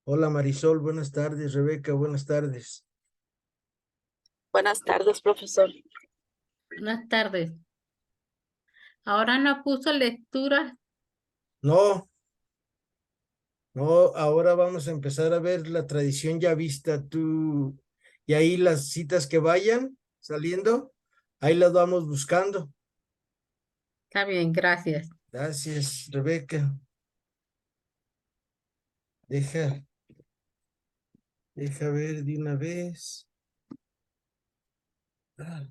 Hola Marisol, buenas tardes. Rebeca, buenas tardes. Buenas tardes, profesor. Buenas tardes. Ahora no puso lectura. No, no, ahora vamos a empezar a ver la tradición ya vista. Tú, y ahí las citas que vayan saliendo, ahí las vamos buscando. Está bien, gracias. Gracias, Rebeca. Deja, deja ver de una vez. Ah,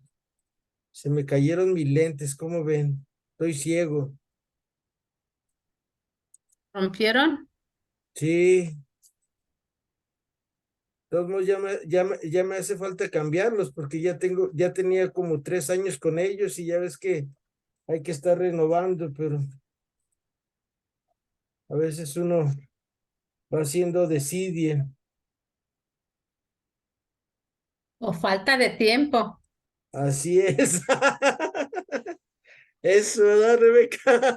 se me cayeron mis lentes, ¿cómo ven? Estoy ciego. ¿Rompieron? Sí, de todos modos ya me hace falta cambiarlos porque ya tenía como 3 años con ellos y ya ves que hay que estar renovando, pero a veces uno va haciendo desidia. ¿O falta de tiempo? Así es. Eso, ¿verdad, Rebeca?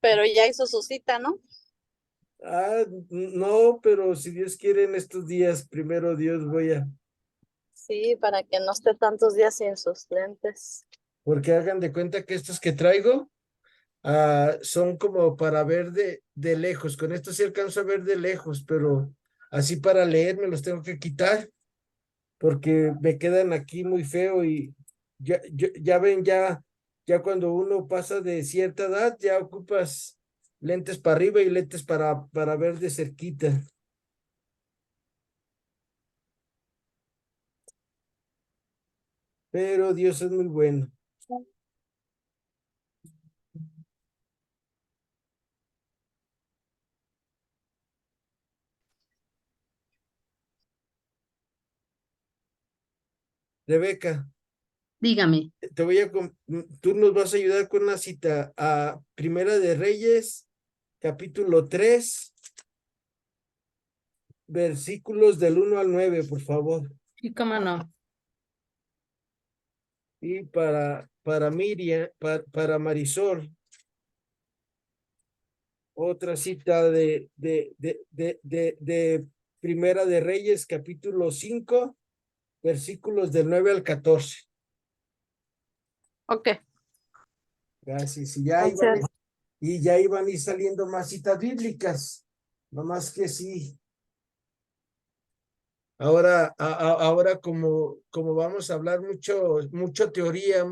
Pero ya hizo su cita, ¿no? Ah, no, pero si Dios quiere en estos días, primero Dios voy a, Sí, para que no esté tantos días sin sus lentes. porque hagan de cuenta que estos que traigo son como para ver de lejos. Con esto sí alcanzo a ver de lejos, pero así para leer me los tengo que quitar porque me quedan aquí muy feo y ya ven, ya cuando uno pasa de cierta edad, ya ocupas lentes para arriba y lentes para ver de cerquita. Pero Dios es muy bueno. Rebeca, Dígame. tú nos vas a ayudar con una cita a Primera de Reyes, capítulo 3, versículos del 1 al 9, por favor. Sí, cómo no. Y para Miriam, para Marisol, otra cita de Primera de Reyes, capítulo 5, versículos del 9 al 14. Ok, Gracias. gracias. Y ya iban a ir saliendo más citas bíblicas. No más que sí. Ahora como vamos a hablar mucho teoría,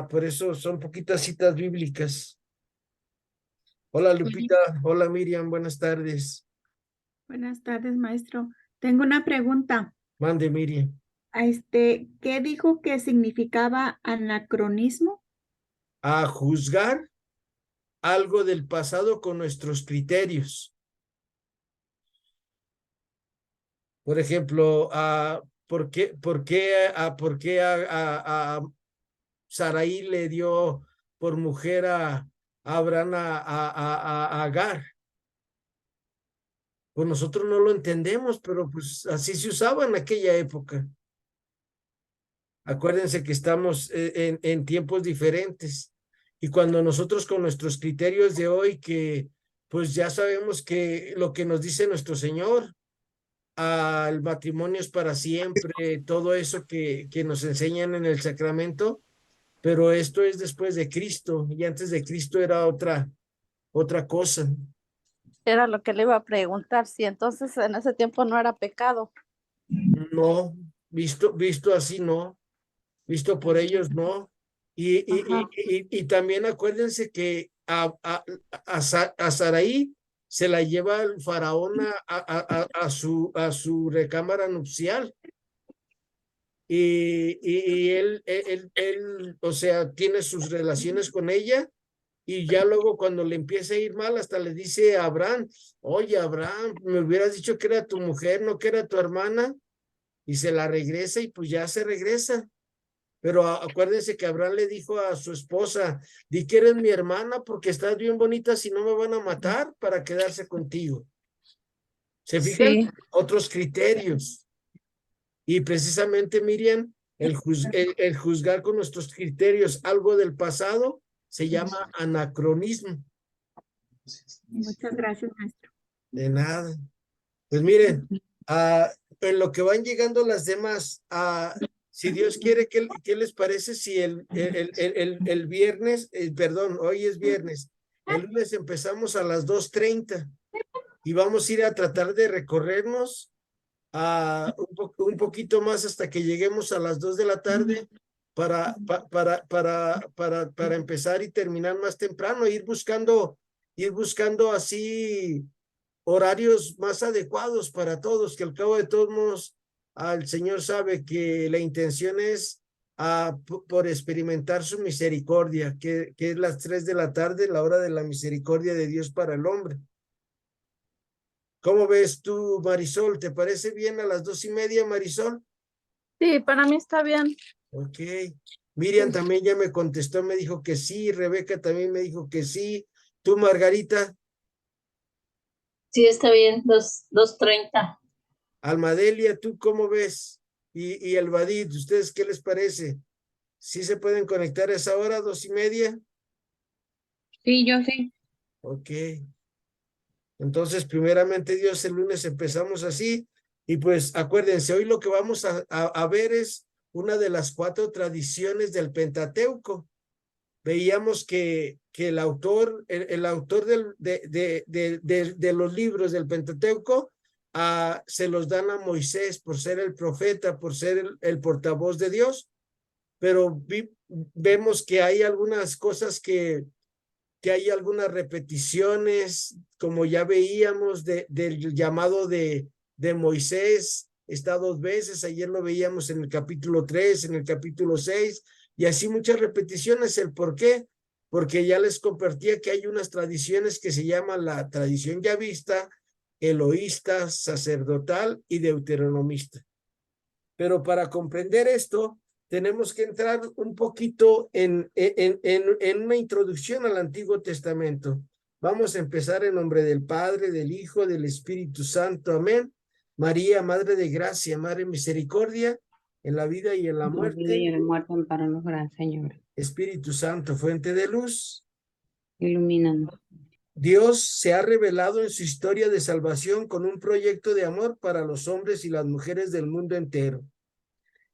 por eso son poquitas citas bíblicas. Hola Lupita, hola Miriam, buenas tardes. Buenas tardes, maestro. Tengo una pregunta. Mande Miriam. ¿Qué dijo que significaba anacronismo? A juzgar algo del pasado con nuestros criterios. Por ejemplo, ¿por qué a Saraí le dio por mujer a Abraham a Agar? Pues nosotros no lo entendemos, pero pues así se usaba en aquella época. Acuérdense que estamos en tiempos diferentes. Y cuando nosotros con nuestros criterios de hoy, que pues ya sabemos que lo que nos dice nuestro Señor, el matrimonio es para siempre, todo eso que nos enseñan en el sacramento, pero esto es después de Cristo y antes de Cristo era otra cosa. Era lo que le iba a preguntar, si entonces en ese tiempo no era pecado. No, visto así, no. Visto por ellos, no. Ajá. Y también acuérdense que a Saraí se la lleva el faraón a su recámara nupcial. Y él, o sea, tiene sus relaciones con ella y ya luego cuando le empieza a ir mal, hasta le dice a Abraham, oye, Abraham, me hubieras dicho que era tu mujer, no que era tu hermana, y se la regresa y pues ya se regresa. Pero acuérdense que Abraham le dijo a su esposa, di que eres mi hermana porque estás bien bonita, si no me van a matar para quedarse contigo. ¿Se fijan? Sí, Otros criterios. Y precisamente, Miriam, el juzgar con nuestros criterios algo del pasado se llama anacronismo. Muchas gracias, maestro. De nada. Pues miren, en lo que van llegando las demás, si Dios quiere, ¿qué les parece si el viernes, perdón, hoy es viernes, el lunes empezamos a las 2:30 y vamos a ir a tratar de recorrernos un poquito más hasta que lleguemos a las 2 de la tarde para empezar y terminar más temprano, ir buscando así horarios más adecuados para todos, que al cabo de todos modos, el Señor sabe que la intención es por experimentar su misericordia, que es las 3 de la tarde, la hora de la misericordia de Dios para el hombre. ¿Cómo ves tú, Marisol? ¿Te parece bien a las 2:30, Marisol? Sí, para mí está bien. Ok. Miriam también ya me contestó, me dijo que sí. Rebeca también me dijo que sí. ¿Tú, Margarita? Sí, está bien, 2:30. Almadelia, ¿tú cómo ves? Y el Badid, ¿ustedes qué les parece? ¿Sí se pueden conectar a esa hora, 2:30? Sí, yo sí. Ok. Entonces, primeramente Dios, el lunes empezamos así. Y pues acuérdense, hoy lo que vamos a ver es una de las 4 tradiciones del Pentateuco. Veíamos que el autor de los libros del Pentateuco se los dan a Moisés por ser el profeta, por ser el portavoz de Dios, pero vemos que hay algunas cosas que hay algunas repeticiones, como ya veíamos del llamado de Moisés, está 2 veces, ayer lo veíamos en el capítulo 3, en el capítulo 6, y así muchas repeticiones. ¿El por qué? Porque ya les compartía que hay unas tradiciones que se llaman la tradición yavista, eloísta, sacerdotal y deuteronomista. Pero para comprender esto, tenemos que entrar un poquito en una introducción al Antiguo Testamento. Vamos a empezar en nombre del Padre, del Hijo, del Espíritu Santo. Amén. María, Madre de Gracia, Madre de Misericordia, en la vida y en la muerte. Y en la muerte, amparanos, Gran Señor. Espíritu Santo, fuente de luz. Ilumínanos. Dios se ha revelado en su historia de salvación con un proyecto de amor para los hombres y las mujeres del mundo entero.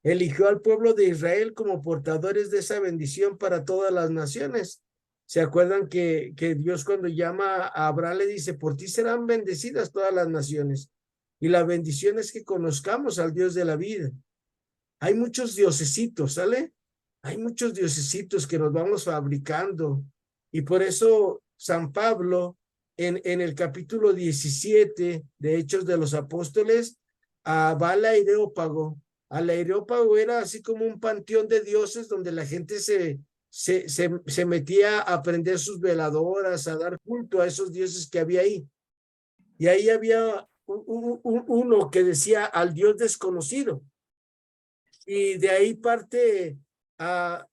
Eligió al pueblo de Israel como portadores de esa bendición para todas las naciones. ¿Se acuerdan que Dios cuando llama a Abraham le dice, por ti serán bendecidas todas las naciones? Y la bendición es que conozcamos al Dios de la vida. Hay muchos diosesitos, ¿sale? Hay muchos diosesitos que nos vamos fabricando. Y por eso San Pablo, en el capítulo 17 de Hechos de los Apóstoles, va al Areópago. Al Areópago era así como un panteón de dioses donde la gente se metía a prender sus veladoras, a dar culto a esos dioses que había ahí. Y ahí había uno que decía al Dios desconocido. Y de ahí parte a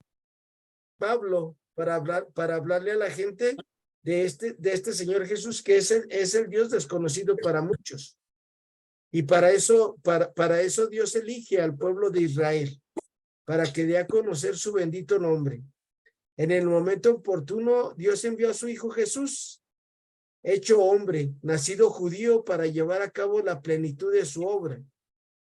Pablo para hablarle a la gente de este Señor Jesús, que es el Dios desconocido para muchos. Y para eso Dios elige al pueblo de Israel, para que dé a conocer su bendito nombre. En el momento oportuno, Dios envió a su Hijo Jesús, hecho hombre, nacido judío, para llevar a cabo la plenitud de su obra.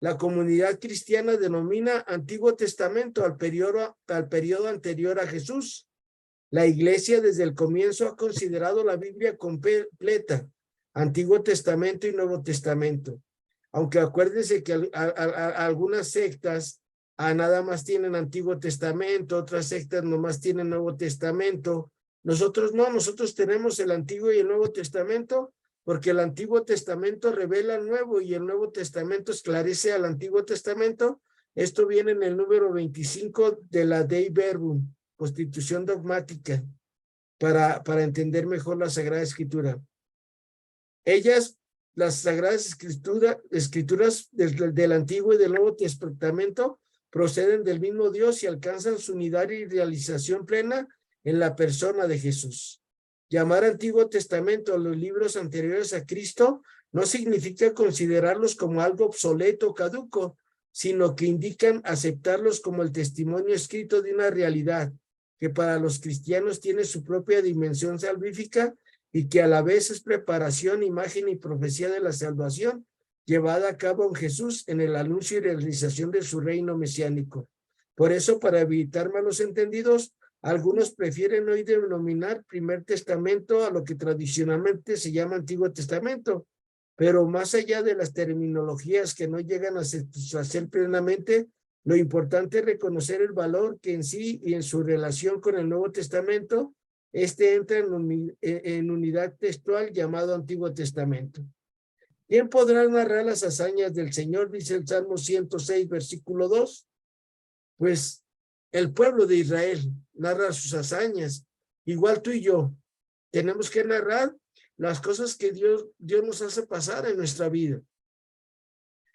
La comunidad cristiana denomina Antiguo Testamento al periodo anterior a Jesús. La Iglesia desde el comienzo ha considerado la Biblia completa, Antiguo Testamento y Nuevo Testamento. Aunque acuérdense que algunas sectas nada más tienen Antiguo Testamento, otras sectas nomás tienen Nuevo Testamento. Nosotros no, nosotros tenemos el Antiguo y el Nuevo Testamento, porque el Antiguo Testamento revela el Nuevo y el Nuevo Testamento esclarece al Antiguo Testamento. Esto viene en el número 25 de la Dei Verbum, Constitución Dogmática, para entender mejor la Sagrada Escritura. Las Sagradas Escrituras del Antiguo y del Nuevo Testamento proceden del mismo Dios y alcanzan su unidad y realización plena en la persona de Jesús. Llamar Antiguo Testamento a los libros anteriores a Cristo no significa considerarlos como algo obsoleto o caduco, sino que indican aceptarlos como el testimonio escrito de una realidad que para los cristianos tiene su propia dimensión salvífica y que a la vez es preparación, imagen y profecía de la salvación llevada a cabo en Jesús en el anuncio y realización de su reino mesiánico. Por eso, para evitar malos entendidos, algunos prefieren hoy denominar Primer Testamento a lo que tradicionalmente se llama Antiguo Testamento, pero más allá de las terminologías que no llegan a satisfacer plenamente, lo importante es reconocer el valor que en sí y en su relación con el Nuevo Testamento, entra en unidad textual llamado Antiguo Testamento. ¿Quién podrá narrar las hazañas del Señor? Dice el Salmo 106, versículo 2. Pues el pueblo de Israel narra sus hazañas. Igual tú y yo tenemos que narrar las cosas que Dios nos hace pasar en nuestra vida.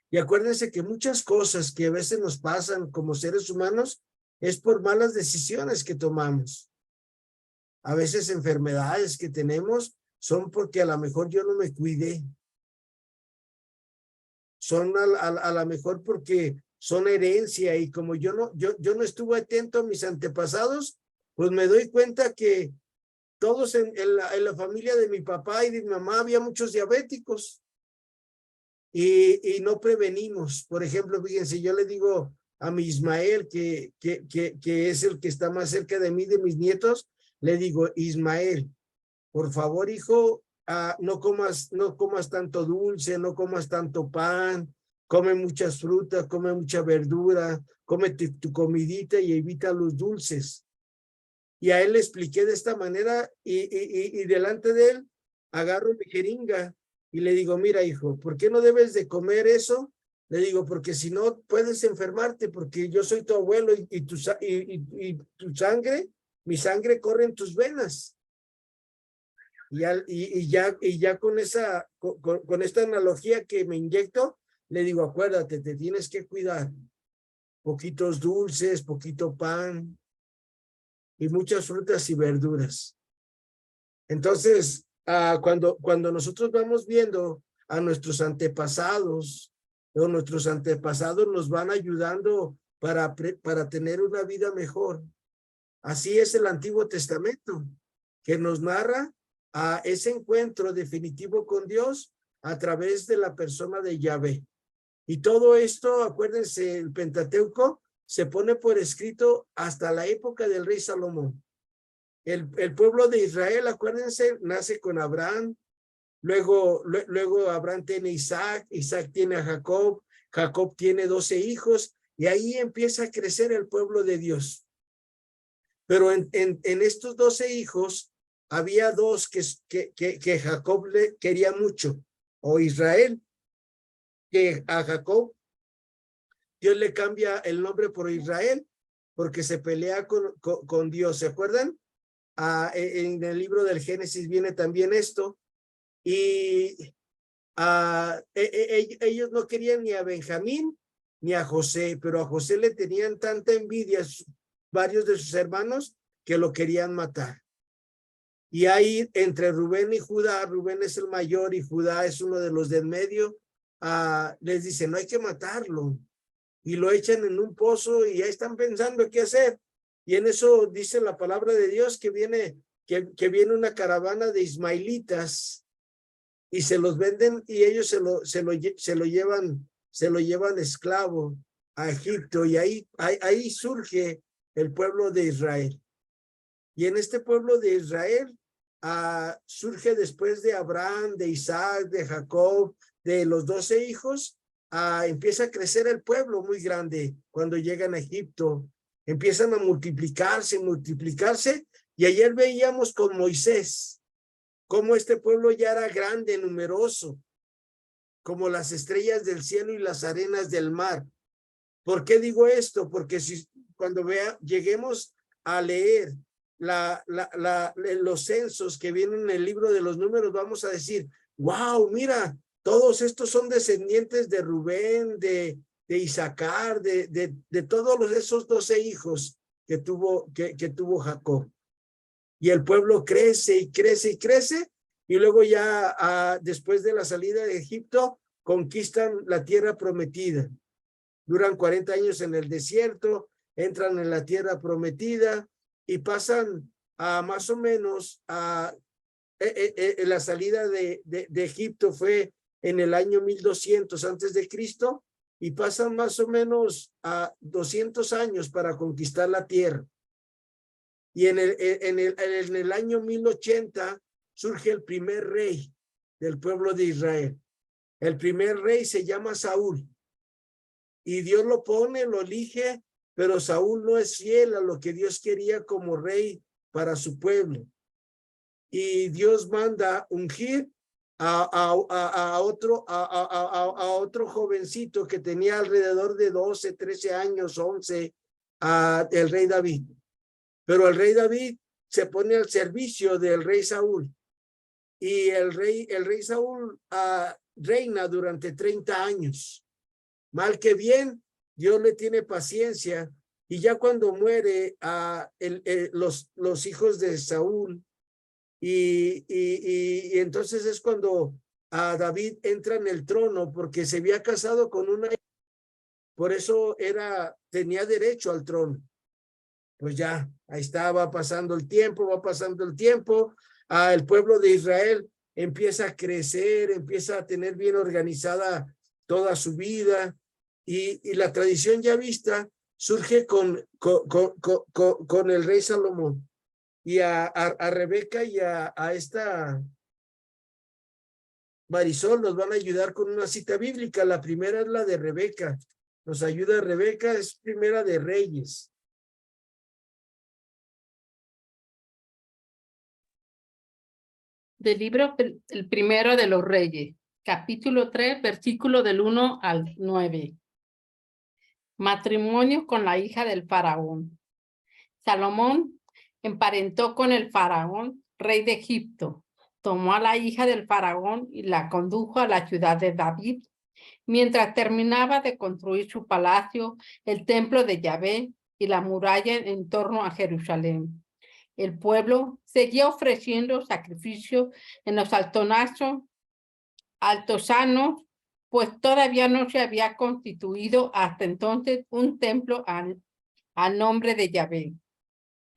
Y acuérdense que muchas cosas que a veces nos pasan como seres humanos es por malas decisiones que tomamos. A veces enfermedades que tenemos son porque a lo mejor yo no me cuidé. Son a lo mejor porque son herencia y como yo no estuve atento a mis antepasados, pues me doy cuenta que todos en la familia de mi papá y de mi mamá había muchos diabéticos y no prevenimos. Por ejemplo, fíjense, yo le digo a mi Ismael, que es el que está más cerca de mí, de mis nietos, le digo, Ismael, por favor, hijo, no comas tanto dulce, no comas tanto pan, come muchas frutas, come mucha verdura, come tu comidita y evita los dulces. Y a él le expliqué de esta manera y delante de él agarro mi jeringa y le digo, mira, hijo, ¿por qué no debes de comer eso? Le digo, porque si no puedes enfermarte, porque yo soy tu abuelo y tu sangre, mi sangre corre en tus venas. Y ya con esta analogía que me inyecto, le digo, acuérdate, te tienes que cuidar. Poquitos dulces, poquito pan y muchas frutas y verduras. Entonces, cuando nosotros vamos viendo a nuestros antepasados, o nuestros antepasados nos van ayudando para tener una vida mejor. Así es el Antiguo Testamento, que nos narra a ese encuentro definitivo con Dios a través de la persona de Yahvé. Y todo esto, acuérdense, el Pentateuco se pone por escrito hasta la época del rey Salomón. El pueblo de Israel, acuérdense, nace con Abraham, luego Abraham tiene Isaac, Isaac tiene a Jacob, Jacob tiene 12 hijos, y ahí empieza a crecer el pueblo de Dios. Pero en estos 12 hijos, había dos que Jacob le quería mucho, o Israel, que a Jacob Dios le cambia el nombre por Israel, porque se pelea con Dios, ¿se acuerdan? En el libro del Génesis viene también esto, y ellos no querían ni a Benjamín ni a José, pero a José le tenían tanta envidia varios de sus hermanos que lo querían matar. Y ahí entre Rubén y Judá, Rubén es el mayor y Judá es uno de los del medio, les dicen, no hay que matarlo. Y lo echan en un pozo y ya están pensando qué hacer. Y en eso dice la palabra de Dios que viene una caravana de ismaelitas y se los venden y ellos se lo llevan esclavo a Egipto, y ahí surge el pueblo de Israel. Y en este pueblo de Israel surge después de Abraham, de Isaac, de Jacob, de los 12 hijos, empieza a crecer el pueblo muy grande cuando llegan a Egipto. Empiezan a multiplicarse, y ayer veíamos con Moisés cómo este pueblo ya era grande, numeroso, como las estrellas del cielo y las arenas del mar. ¿Por qué digo esto? Porque cuando lleguemos a leer los censos que vienen en el libro de los números, vamos a decir, wow, mira, todos estos son descendientes de Rubén, de Isaacar, de todos esos 12 hijos que tuvo Jacob. Y el pueblo crece y crece y crece, y luego ya después de la salida de Egipto, conquistan la tierra prometida. Duran 40 años en el desierto, entran en la tierra prometida y pasan más o menos la salida de Egipto fue en el año 1200 antes de Cristo, y pasan más o menos a 200 años para conquistar la tierra. Y en el año 1080 surge el primer rey del pueblo de Israel. El primer rey se llama Saúl. Y Dios lo pone, lo elige, pero Saúl no es fiel a lo que Dios quería como rey para su pueblo. Y Dios manda ungir a otro jovencito que tenía alrededor de 12, 13 años, 11, el rey David. Pero el rey David se pone al servicio del rey Saúl. Y el rey Saúl reina durante 30 años. Mal que bien, Dios le tiene paciencia. Y ya cuando muere los hijos de Saúl, y entonces es cuando David entra en el trono, porque se había casado con una, por eso tenía derecho al trono. Pues ya, ahí está, va pasando el tiempo, el pueblo de Israel empieza a crecer, empieza a tener bien organizada toda su vida, y la tradición ya vista surge con el rey Salomón. Y a Rebeca y a esta Marisol nos van a ayudar con una cita bíblica. La primera es la de Rebeca. Nos ayuda Rebeca, es Primera de Reyes. Del libro El Primero de los Reyes, capítulo 3, versículo del 1 al 9. Matrimonio con la hija del faraón. Salomón emparentó con el faraón, rey de Egipto. Tomó a la hija del faraón y la condujo a la ciudad de David, mientras terminaba de construir su palacio, el templo de Yahvé y la muralla en torno a Jerusalén. El pueblo seguía ofreciendo sacrificios en los altosanos, pues todavía no se había constituido hasta entonces un templo al nombre de Yahvé.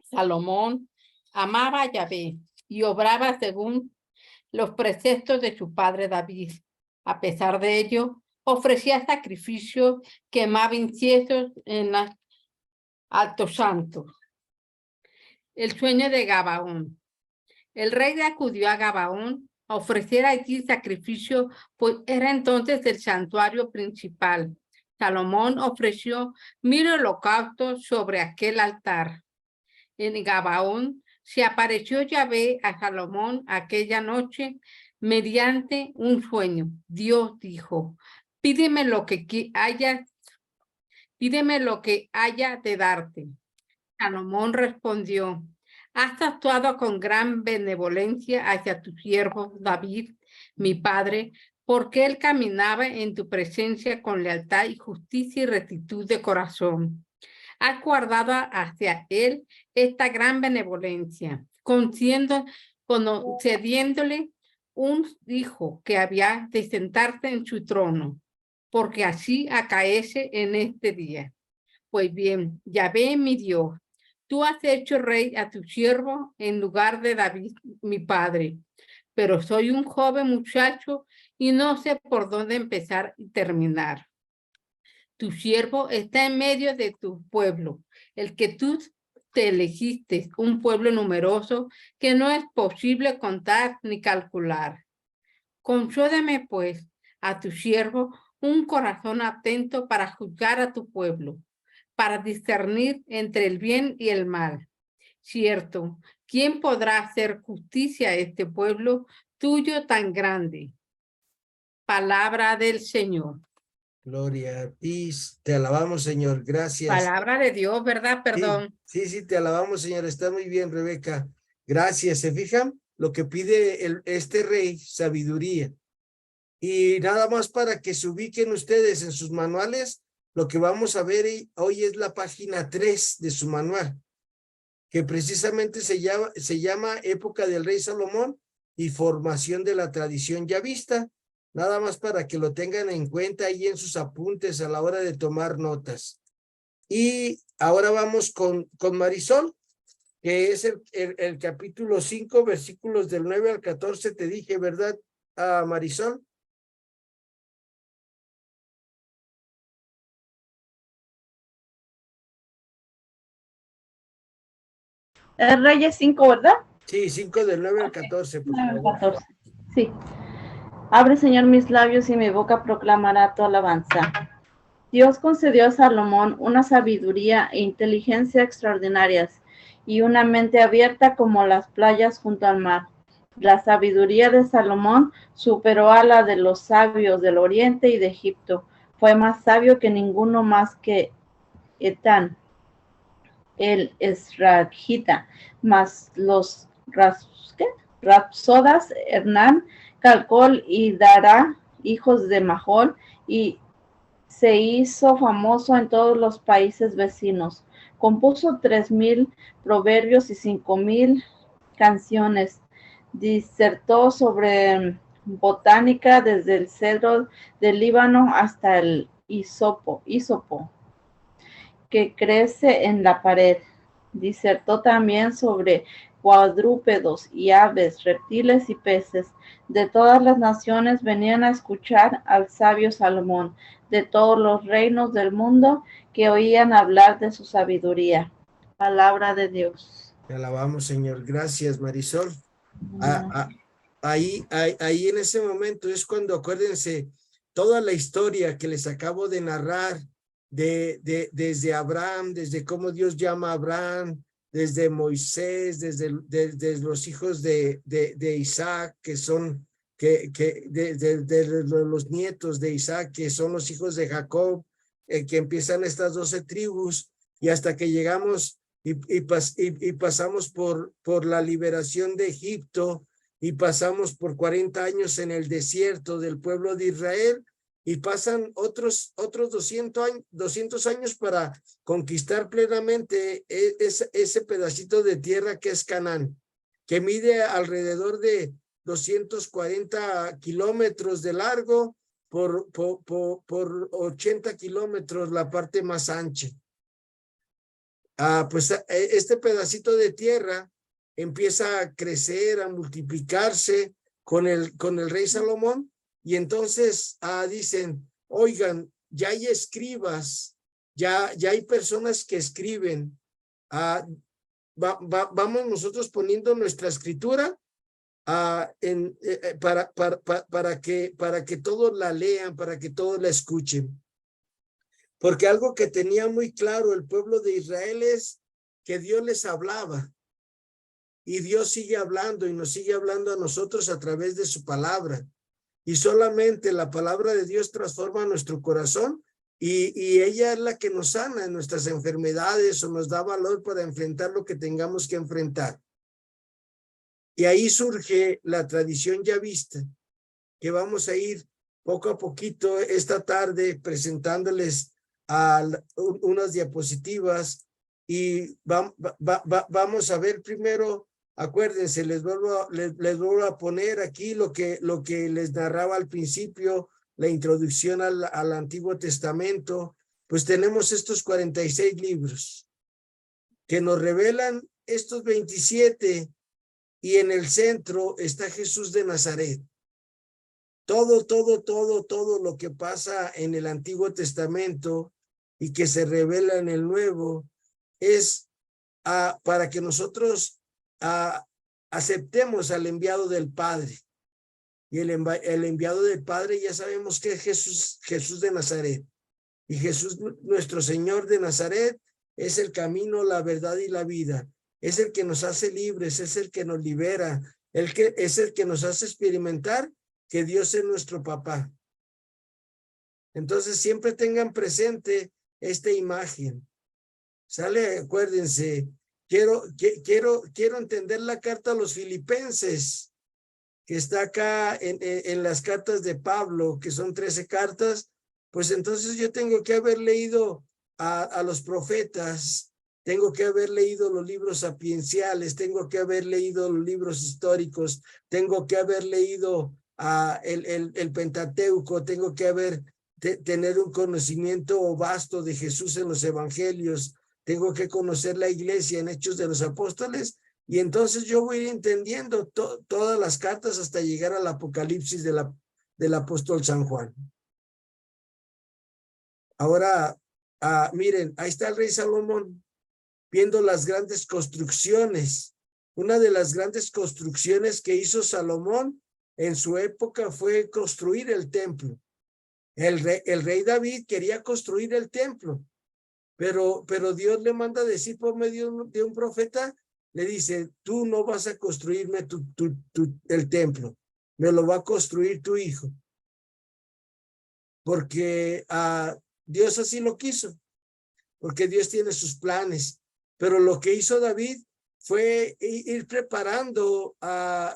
Salomón amaba a Yahvé y obraba según los preceptos de su padre David. A pesar de ello, ofrecía sacrificios, quemaba inciensos en los altosantos. El sueño de Gabaón. El rey acudió a Gabaón a ofrecer allí sacrificio, pues era entonces el santuario principal. Salomón ofreció 1000 holocaustos sobre aquel altar. En Gabaón se apareció Yahvé a Salomón aquella noche mediante un sueño. Dios dijo: pídeme lo que haya de darte. Salomón respondió: has actuado con gran benevolencia hacia tu siervo David, mi padre, porque él caminaba en tu presencia con lealtad y justicia y rectitud de corazón. Has guardado hacia él esta gran benevolencia, concediéndole un hijo que había de sentarse en su trono, porque así acaece en este día. Pues bien, Yahvé mi Dios, tú has hecho rey a tu siervo en lugar de David, mi padre, pero soy un joven muchacho y no sé por dónde empezar y terminar. Tu siervo está en medio de tu pueblo, el que tú te elegiste, un pueblo numeroso que no es posible contar ni calcular. Concédeme, pues, a tu siervo un corazón atento para juzgar a tu pueblo, para discernir entre el bien y el mal. Cierto, ¿quién podrá hacer justicia a este pueblo tuyo tan grande? Palabra del Señor. Gloria a ti, te alabamos, Señor, gracias. Palabra de Dios, ¿verdad? Perdón. Sí, te alabamos, Señor, está muy bien, Rebeca. Gracias, ¿se fijan? Lo que pide este rey, sabiduría. Y nada más para que se ubiquen ustedes en sus manuales, lo que vamos a ver hoy es la página 3 de su manual, que precisamente se llama Época del Rey Salomón y Formación de la Tradición Yavista. Nada más para que lo tengan en cuenta ahí en sus apuntes a la hora de tomar notas. Y ahora vamos con Marisol. que es el capítulo 5, versículos del 9 al 14, te dije, ¿verdad, Marisol? Reyes 5, ¿verdad? Sí, 5 del 9 al 14, por 9, favor. 14. Sí. Abre, Señor, mis labios y mi boca proclamará tu alabanza. Dios concedió a Salomón una sabiduría e inteligencia extraordinarias y una mente abierta como las playas junto al mar. La sabiduría de Salomón superó a la de los sabios del oriente y de Egipto. Fue más sabio que ninguno más que Etán, el esragita, más los rapsodas Hernán, Calcol y Dara, hijos de Mahol, y se hizo famoso en todos los países vecinos. Compuso 3,000 proverbios y 5,000 canciones. Disertó sobre botánica desde el cedro del Líbano hasta el hisopo que crece en la pared. Disertó también sobre cuadrúpedos y aves, reptiles y peces. De todas las naciones venían a escuchar al sabio Salomón, de todos los reinos del mundo que oían hablar de su sabiduría. Palabra de Dios. Te alabamos, Señor. Gracias, Marisol. Ahí en ese momento es cuando, acuérdense, toda la historia que les acabo de narrar desde Abraham, desde cómo Dios llama a Abraham, desde Moisés, desde los hijos de Isaac, que son de los nietos de Isaac, que son los hijos de Jacob, que empiezan estas 12 tribus, y hasta que llegamos y pasamos por la liberación de Egipto, y pasamos por 40 años en el desierto del pueblo de Israel, y pasan otros 200 años para conquistar plenamente ese pedacito de tierra que es Canaán, que mide alrededor de 240 kilómetros de largo por 80 kilómetros la parte más ancha. Pues este pedacito de tierra empieza a crecer, a multiplicarse con el rey Salomón, y entonces dicen, oigan, ya hay escribas, ya hay personas que escriben, vamos nosotros poniendo nuestra escritura para que todos la lean, para que todos la escuchen. Porque algo que tenía muy claro el pueblo de Israel es que Dios les hablaba, y Dios sigue hablando y nos sigue hablando a nosotros a través de su palabra, y solamente la palabra de Dios transforma nuestro corazón, y ella es la que nos sana en nuestras enfermedades o nos da valor para enfrentar lo que tengamos que enfrentar. Y ahí surge la tradición yavista, que vamos a ir poco a poquito esta tarde presentándoles unas diapositivas, y vamos a ver primero. Acuérdense, les vuelvo a poner aquí lo que les narraba al principio, la introducción al Antiguo Testamento. Pues tenemos estos 46 libros que nos revelan estos 27, y en el centro está Jesús de Nazaret. Todo lo que pasa en el Antiguo Testamento y que se revela en el Nuevo es para que nosotros aceptemos al enviado del Padre. Y el enviado del Padre ya sabemos que es Jesús de Nazaret. Y Jesús, nuestro Señor de Nazaret, es el camino, la verdad y la vida. Es el que nos hace libres, es el que nos libera, es el que nos hace experimentar que Dios es nuestro papá. Entonces siempre tengan presente esta imagen. ¿Sale? Acuérdense. Quiero entender la carta a los Filipenses, que está acá en las cartas de Pablo, que son 13 cartas. Pues entonces yo tengo que haber leído a los profetas, tengo que haber leído los libros sapienciales, tengo que haber leído los libros históricos, tengo que haber leído el Pentateuco, tengo que tener un conocimiento vasto de Jesús en los evangelios, tengo que conocer la iglesia en Hechos de los Apóstoles, y entonces yo voy a ir entendiendo todas las cartas hasta llegar al Apocalipsis del apóstol San Juan. Ahora, miren, ahí está el rey Salomón viendo las grandes construcciones. Una de las grandes construcciones que hizo Salomón en su época fue construir el templo. El rey David quería construir el templo, pero Dios le manda decir por medio de un profeta, le dice, tú no vas a construirme el templo, me lo va a construir tu hijo. Porque Dios así lo quiso, porque Dios tiene sus planes. Pero lo que hizo David fue ir preparando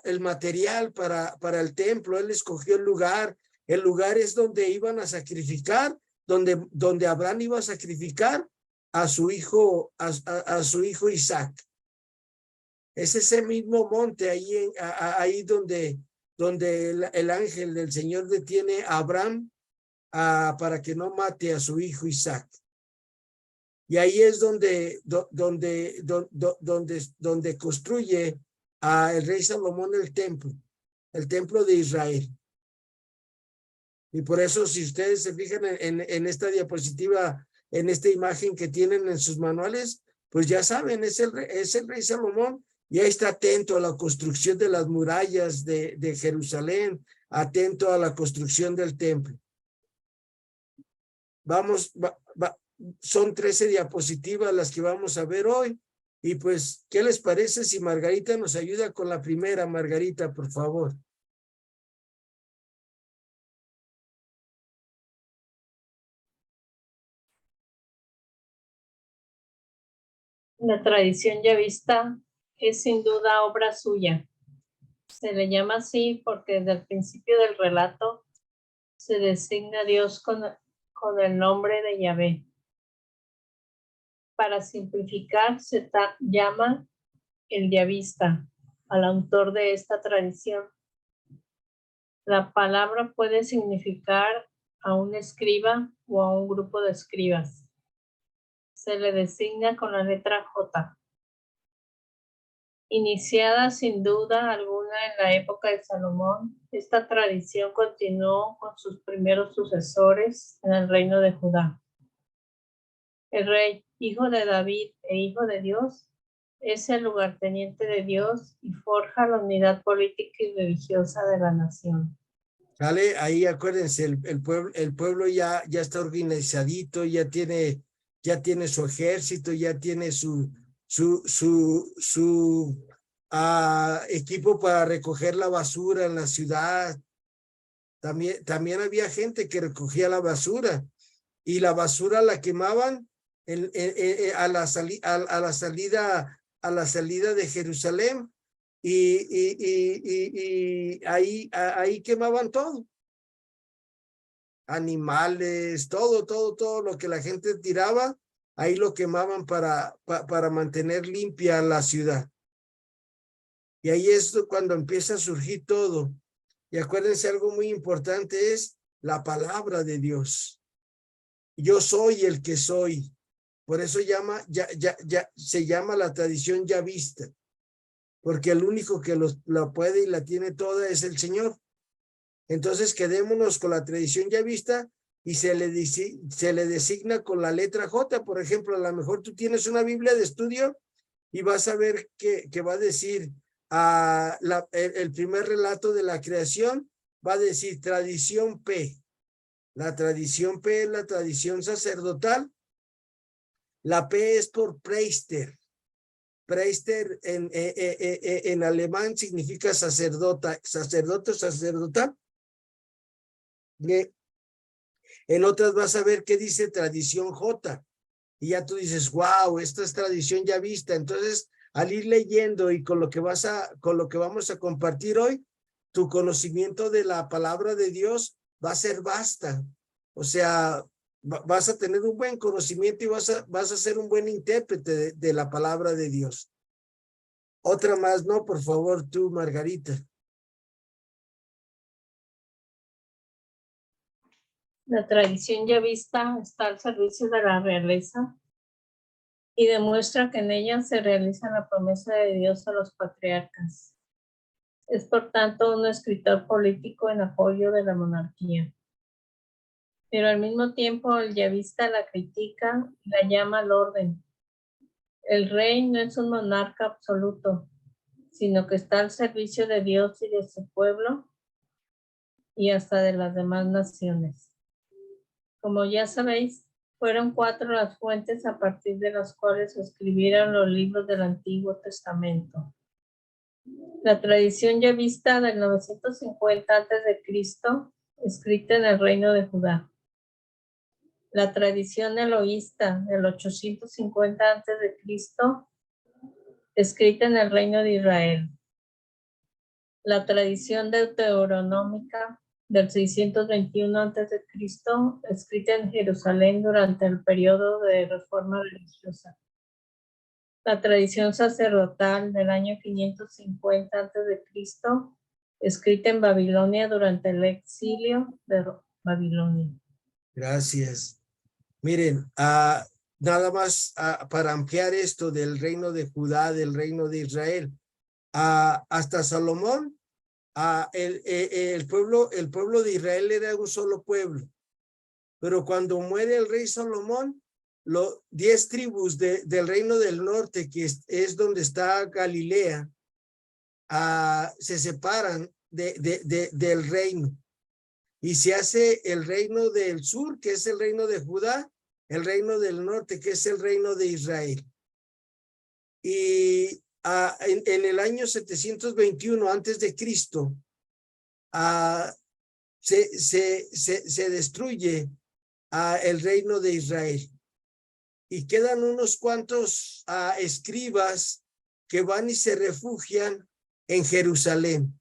el material para el templo. Él escogió el lugar. El lugar es donde iban a sacrificar, donde Abraham iba a sacrificar a su hijo, a su hijo Isaac. Es ese mismo monte ahí donde el ángel del Señor detiene a Abraham para que no mate a su hijo Isaac. Y ahí es donde construye el rey Salomón el templo de Israel. Y por eso, si ustedes se fijan en esta diapositiva, en esta imagen que tienen en sus manuales, pues ya saben, es el rey Salomón, y ahí está atento a la construcción de las murallas de Jerusalén, atento a la construcción del templo. Son 13 diapositivas las que vamos a ver hoy. Y pues, ¿qué les parece si Margarita nos ayuda con la primera? Margarita, por favor. La tradición yavista es sin duda obra suya. Se le llama así porque desde el principio del relato se designa a Dios con el nombre de Yahvé. Para simplificar, se llama el yavista al autor de esta tradición. La palabra puede significar a un escriba o a un grupo de escribas. Se le designa con la letra J. Iniciada sin duda alguna en la época de Salomón, esta tradición continuó con sus primeros sucesores en el reino de Judá. El rey, hijo de David e hijo de Dios, es el lugarteniente de Dios y forja la unidad política y religiosa de la nación. ¿Sale? Ahí acuérdense, el pueblo ya está organizadito, ya tiene su ejército, ya tiene su equipo para recoger la basura en la ciudad. También había gente que recogía la basura, y la basura la quemaban a la salida de Jerusalén, y ahí quemaban todo. Animales, todo lo que la gente tiraba, ahí lo quemaban para mantener limpia la ciudad. Y ahí es cuando empieza a surgir todo. Y acuérdense, algo muy importante es la palabra de Dios. Yo soy el que soy. Por eso se llama la tradición yavista, porque el único que la puede y la tiene toda es el Señor. Entonces quedémonos con la tradición yavista, y se le designa con la letra J. Por ejemplo, a lo mejor tú tienes una Biblia de estudio y vas a ver que va a decir el primer relato de la creación, va a decir tradición P. La tradición P es la tradición sacerdotal. La P es por Priester. Priester en alemán significa sacerdote sacerdotal. En otras vas a ver qué dice tradición J, y ya tú dices, wow, esta es tradición yavista. Entonces, al ir leyendo y con lo que vamos a compartir hoy, tu conocimiento de la palabra de Dios va a ser vasta. O sea, vas a tener un buen conocimiento y vas a ser un buen intérprete de la palabra de Dios. Otra más, ¿no? Por favor, tú, Margarita. La tradición yavista está al servicio de la realeza y demuestra que en ella se realiza la promesa de Dios a los patriarcas. Es por tanto un escritor político en apoyo de la monarquía. Pero al mismo tiempo el yavista la critica y la llama al orden. El rey no es un monarca absoluto, sino que está al servicio de Dios y de su pueblo y hasta de las demás naciones. Como ya sabéis, fueron 4 las fuentes a partir de las cuales se escribieron los libros del Antiguo Testamento. La tradición yavista del 950 a.C., escrita en el reino de Judá. La tradición eloísta del 850 a.C., escrita en el reino de Israel. La tradición deuteronómica del 621 a.C., escrita en Jerusalén durante el periodo de reforma religiosa. La tradición sacerdotal del año 550 a.C., escrita en Babilonia durante el exilio de Babilonia. Gracias. Miren, nada más para ampliar esto del reino de Judá, del reino de Israel. Hasta Salomón, el pueblo de Israel era un solo pueblo. Pero cuando muere el rey Salomón, 10 tribus del reino del norte, que es donde está Galilea, se separan del reino. Y se hace el reino del sur, que es el reino de Judá, el reino del norte, que es el reino de Israel. Y en el año 721 antes de Cristo, se destruye el reino de Israel. Y quedan unos cuantos escribas que van y se refugian en Jerusalén.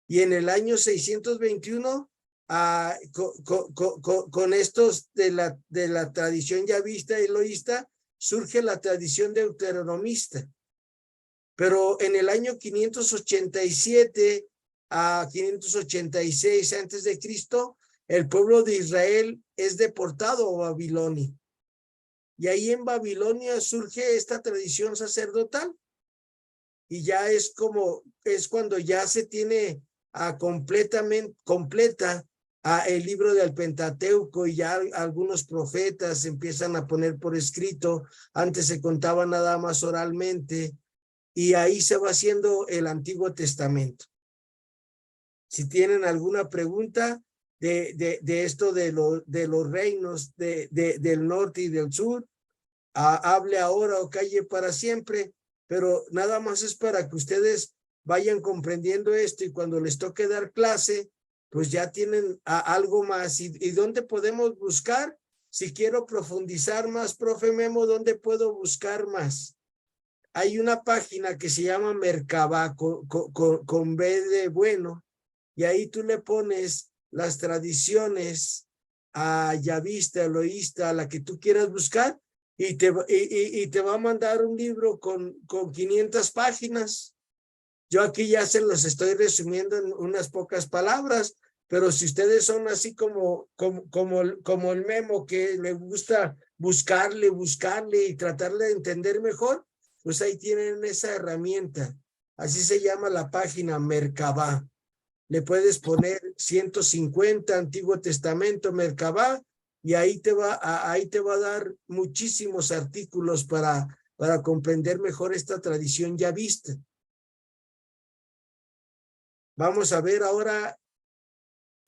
Y en el año 621, con estos de la tradición yavista y eloísta, surge la tradición deuteronomista. Pero en el año 587 a 586 antes de Cristo, el pueblo de Israel es deportado a Babilonia. Y ahí en Babilonia surge esta tradición sacerdotal. Y ya es cuando ya se tiene completa el libro del Pentateuco, y ya algunos profetas empiezan a poner por escrito. Antes se contaba nada más oralmente, y ahí se va haciendo el Antiguo Testamento. Si tienen alguna pregunta de esto de los reinos del norte y del sur, hable ahora o calle para siempre, pero nada más es para que ustedes vayan comprendiendo esto, y cuando les toque dar clase, pues ya tienen algo más. ¿Y dónde podemos buscar? Si quiero profundizar más, profe Memo, ¿dónde puedo buscar más? Hay una página que se llama Merkabah, con B de bueno, y ahí tú le pones las tradiciones yavista, eloísta, la que tú quieras buscar, y te va a mandar un libro con 500 páginas. Yo aquí ya se los estoy resumiendo en unas pocas palabras, pero si ustedes son así como el Memo, que le gusta buscarle y tratarle de entender mejor, pues ahí tienen esa herramienta. Así se llama la página, Merkabah. Le puedes poner 150 Antiguo Testamento, Merkabah, y ahí te va a dar muchísimos artículos para comprender mejor esta tradición yavista. Vamos a ver ahora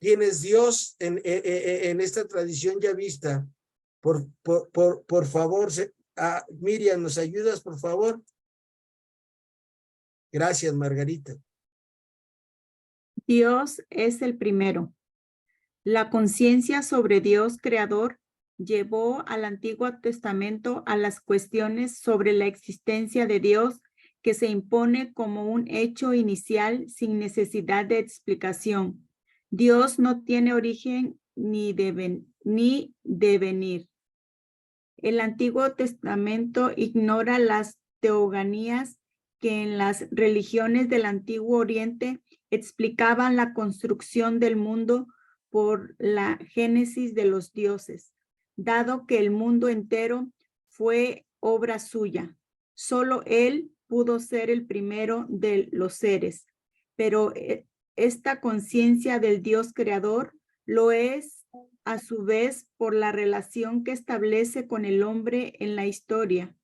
quién es Dios en esta tradición yavista. Por favor, Miriam, ¿nos ayudas, por favor? Gracias, Margarita. Dios es el primero. La conciencia sobre Dios creador llevó al Antiguo Testamento a las cuestiones sobre la existencia de Dios, que se impone como un hecho inicial sin necesidad de explicación. Dios no tiene origen ni devenir. El Antiguo Testamento ignora las teogonías que en las religiones del Antiguo Oriente explicaban la construcción del mundo por la génesis de los dioses, dado que el mundo entero fue obra suya. Solo Él pudo ser el primero de los seres, pero esta conciencia del Dios creador lo es a su vez por la relación que establece con el hombre en la historia.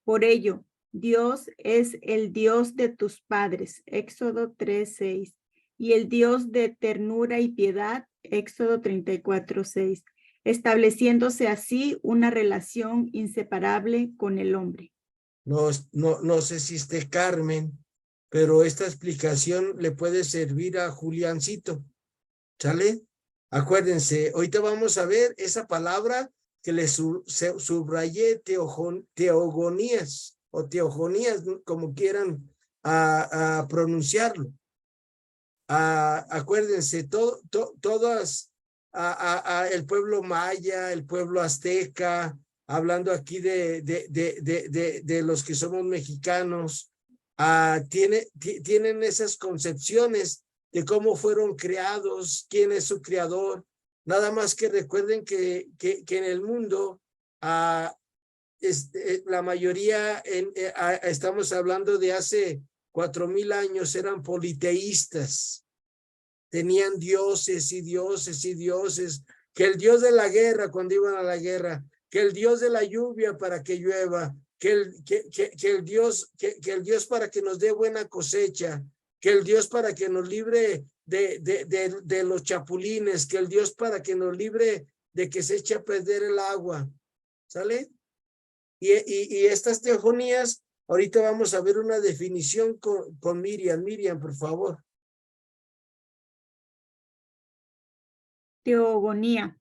Por ello, Dios es el Dios de tus padres, Éxodo 3:6, y el Dios de ternura y piedad, Éxodo 34:6, estableciéndose así una relación inseparable con el hombre. No sé si esté Carmen, pero esta explicación le puede servir a Juliancito. ¿Sale? Acuérdense, ahorita vamos a ver esa palabra que le subrayé, teogonías o teogonías, como quieran a pronunciarlo. Acuérdense, todas, el pueblo maya, el pueblo azteca, hablando aquí de los que somos mexicanos, tienen esas concepciones de cómo fueron creados, quién es su creador. Nada más que recuerden que en el mundo la mayoría, estamos hablando de hace 4,000 años, eran politeístas. Tenían dioses y dioses y dioses, que el dios de la guerra cuando iban a la guerra, que el dios de la lluvia para que llueva, que el dios para que nos dé buena cosecha, que el Dios para que nos libre de los chapulines, que el Dios para que nos libre de que se eche a perder el agua. ¿Sale? Y estas teogonías, ahorita vamos a ver una definición con Miriam. Miriam, por favor. Teogonía.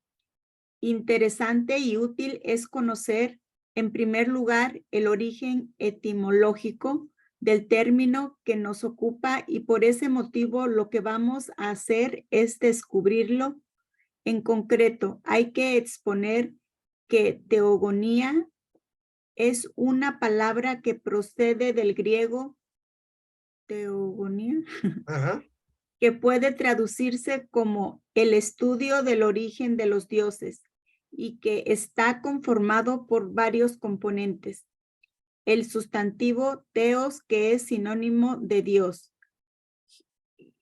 Interesante y útil es conocer, en primer lugar, el origen etimológico del término que nos ocupa y por ese motivo lo que vamos a hacer es descubrirlo. En concreto, hay que exponer que teogonía es una palabra que procede del griego teogonía, Ajá. que puede traducirse como el estudio del origen de los dioses y que está conformado por varios componentes. El sustantivo teos, que es sinónimo de Dios.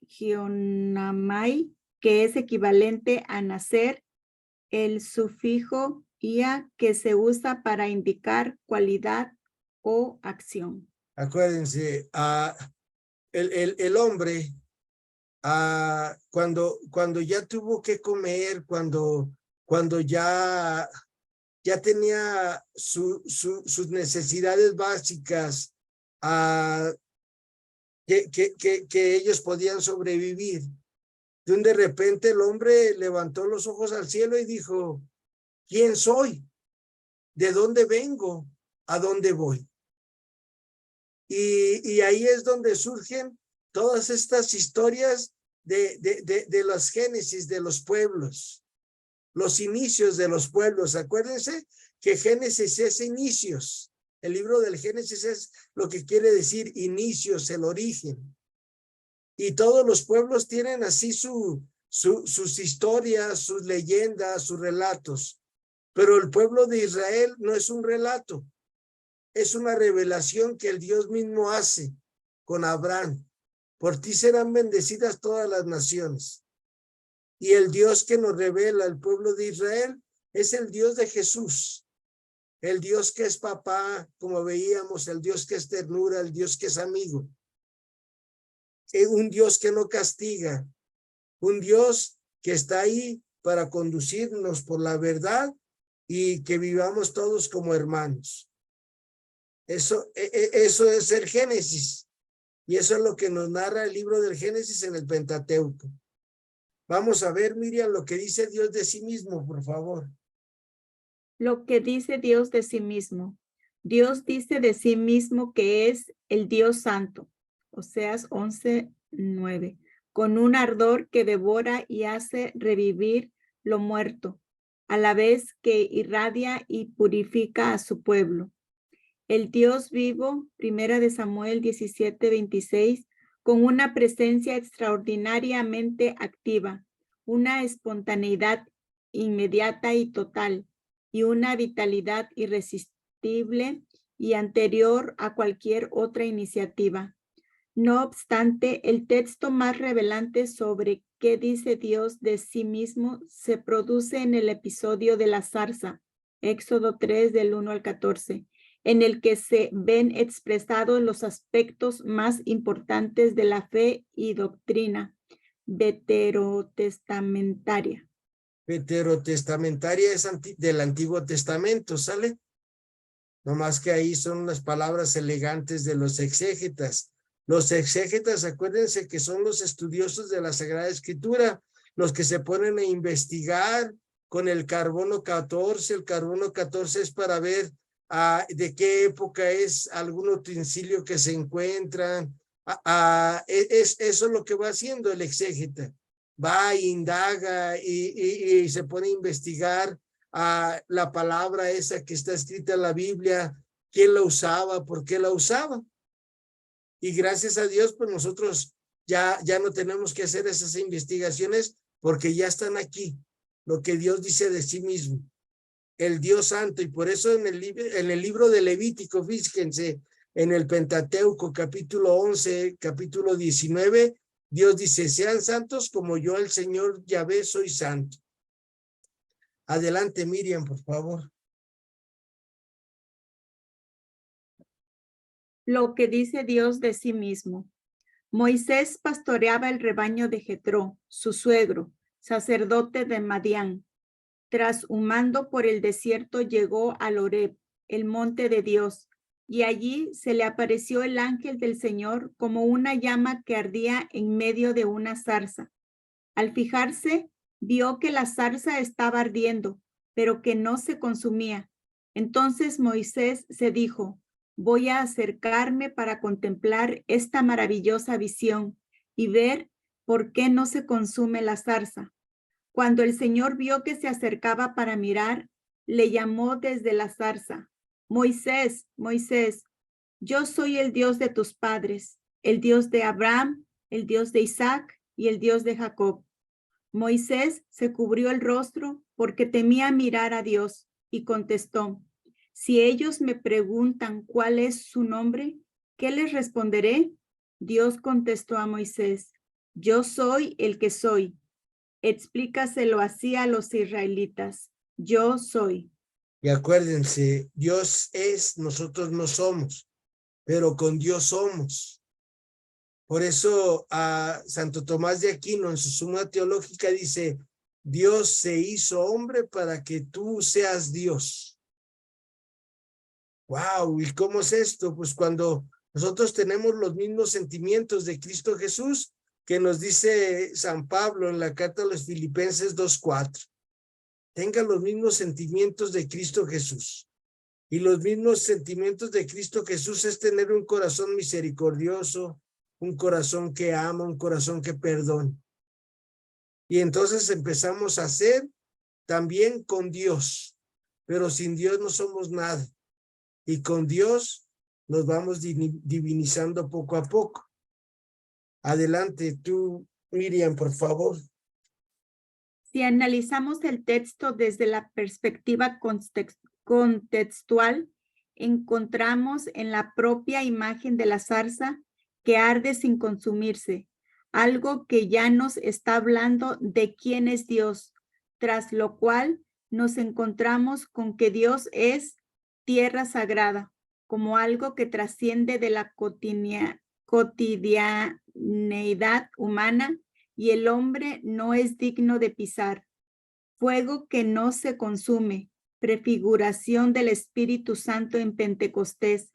Gionamai, que es equivalente a nacer. El sufijo ia, que se usa para indicar cualidad o acción. Acuérdense, el hombre, cuando ya tuvo que comer, cuando ya tenía sus necesidades básicas, que ellos podían sobrevivir. De repente el hombre levantó los ojos al cielo y dijo, ¿quién soy? ¿De dónde vengo? ¿A dónde voy? Y ahí es donde surgen todas estas historias de las génesis de los pueblos, los inicios de los pueblos. Acuérdense que Génesis es inicios. El libro del Génesis es lo que quiere decir inicios, el origen. Y todos los pueblos tienen así sus historias, sus leyendas, sus relatos. Pero el pueblo de Israel no es un relato. Es una revelación que el Dios mismo hace con Abraham. Por ti serán bendecidas todas las naciones. Y el Dios que nos revela el pueblo de Israel es el Dios de Jesús. El Dios que es papá, como veíamos, el Dios que es ternura, el Dios que es amigo. Un Dios que no castiga, un Dios que está ahí para conducirnos por la verdad y que vivamos todos como hermanos. Eso es el Génesis y eso es lo que nos narra el libro del Génesis en el Pentateuco. Vamos a ver, Miriam, lo que dice Dios de sí mismo, por favor. Lo que dice Dios de sí mismo. Dios dice de sí mismo que es el Dios santo. Oseas 11:9. Con un ardor que devora y hace revivir lo muerto, a la vez que irradia y purifica a su pueblo. El Dios vivo, 1 Samuel 17:26, con una presencia extraordinariamente activa, una espontaneidad inmediata y total, y una vitalidad irresistible y anterior a cualquier otra iniciativa. No obstante, el texto más revelante sobre qué dice Dios de sí mismo se produce en el episodio de la zarza, Éxodo 3 del 1 al 14, en el que se ven expresados los aspectos más importantes de la fe y doctrina veterotestamentaria. Veterotestamentaria es del Antiguo Testamento, ¿sale? Nomás que ahí son unas palabras elegantes de los exégetas. Los exégetas, acuérdense que son los estudiosos de la Sagrada Escritura, los que se ponen a investigar con el carbono 14. El carbono 14 es para ver de qué época es algún utensilio que se encuentran. Eso es lo que va haciendo el exégeta. Va, indaga y se pone a investigar la palabra esa que está escrita en la Biblia, quién la usaba, por qué la usaba. Y gracias a Dios, pues nosotros ya no tenemos que hacer esas investigaciones porque ya están aquí, lo que Dios dice de sí mismo, el Dios Santo. Y por eso en el libro de Levítico, fíjense, en el Pentateuco, capítulo 11, capítulo 19, Dios dice, sean santos como yo, el Señor Yahvé, soy santo. Adelante, Miriam, por favor. Lo que dice Dios de sí mismo. Moisés pastoreaba el rebaño de Jetro, su suegro, sacerdote de Madián. Trashumando por el desierto, llegó al Horeb, el monte de Dios, y allí se le apareció el ángel del Señor como una llama que ardía en medio de una zarza. Al fijarse, vio que la zarza estaba ardiendo, pero que no se consumía. Entonces Moisés se dijo, voy a acercarme para contemplar esta maravillosa visión y ver por qué no se consume la zarza. Cuando el Señor vio que se acercaba para mirar, le llamó desde la zarza, Moisés, Moisés, yo soy el Dios de tus padres, el Dios de Abraham, el Dios de Isaac y el Dios de Jacob. Moisés se cubrió el rostro porque temía mirar a Dios y contestó, si ellos me preguntan cuál es su nombre, ¿qué les responderé? Dios contestó a Moisés, yo soy el que soy. Explícaselo así a los israelitas, yo soy. Y acuérdense, Dios es, nosotros no somos, pero con Dios somos. Por eso Santo Tomás de Aquino en su Suma Teológica dice, Dios se hizo hombre para que tú seas Dios. ¡Wow! ¿Y cómo es esto? Pues cuando nosotros tenemos los mismos sentimientos de Cristo Jesús, que nos dice San Pablo en la carta a los Filipenses 2:4. Tengan los mismos sentimientos de Cristo Jesús. Y los mismos sentimientos de Cristo Jesús es tener un corazón misericordioso, un corazón que ama, un corazón que perdona. Y entonces empezamos a hacer también con Dios, pero sin Dios no somos nada. Y con Dios nos vamos divinizando poco a poco. Adelante tú, Miriam, por favor. Si analizamos el texto desde la perspectiva contextual, encontramos en la propia imagen de la zarza que arde sin consumirse, algo que ya nos está hablando de quién es Dios, tras lo cual nos encontramos con que Dios es tierra sagrada, como algo que trasciende de la cotidianeidad humana y el hombre no es digno de pisar. Fuego que no se consume, prefiguración del Espíritu Santo en Pentecostés,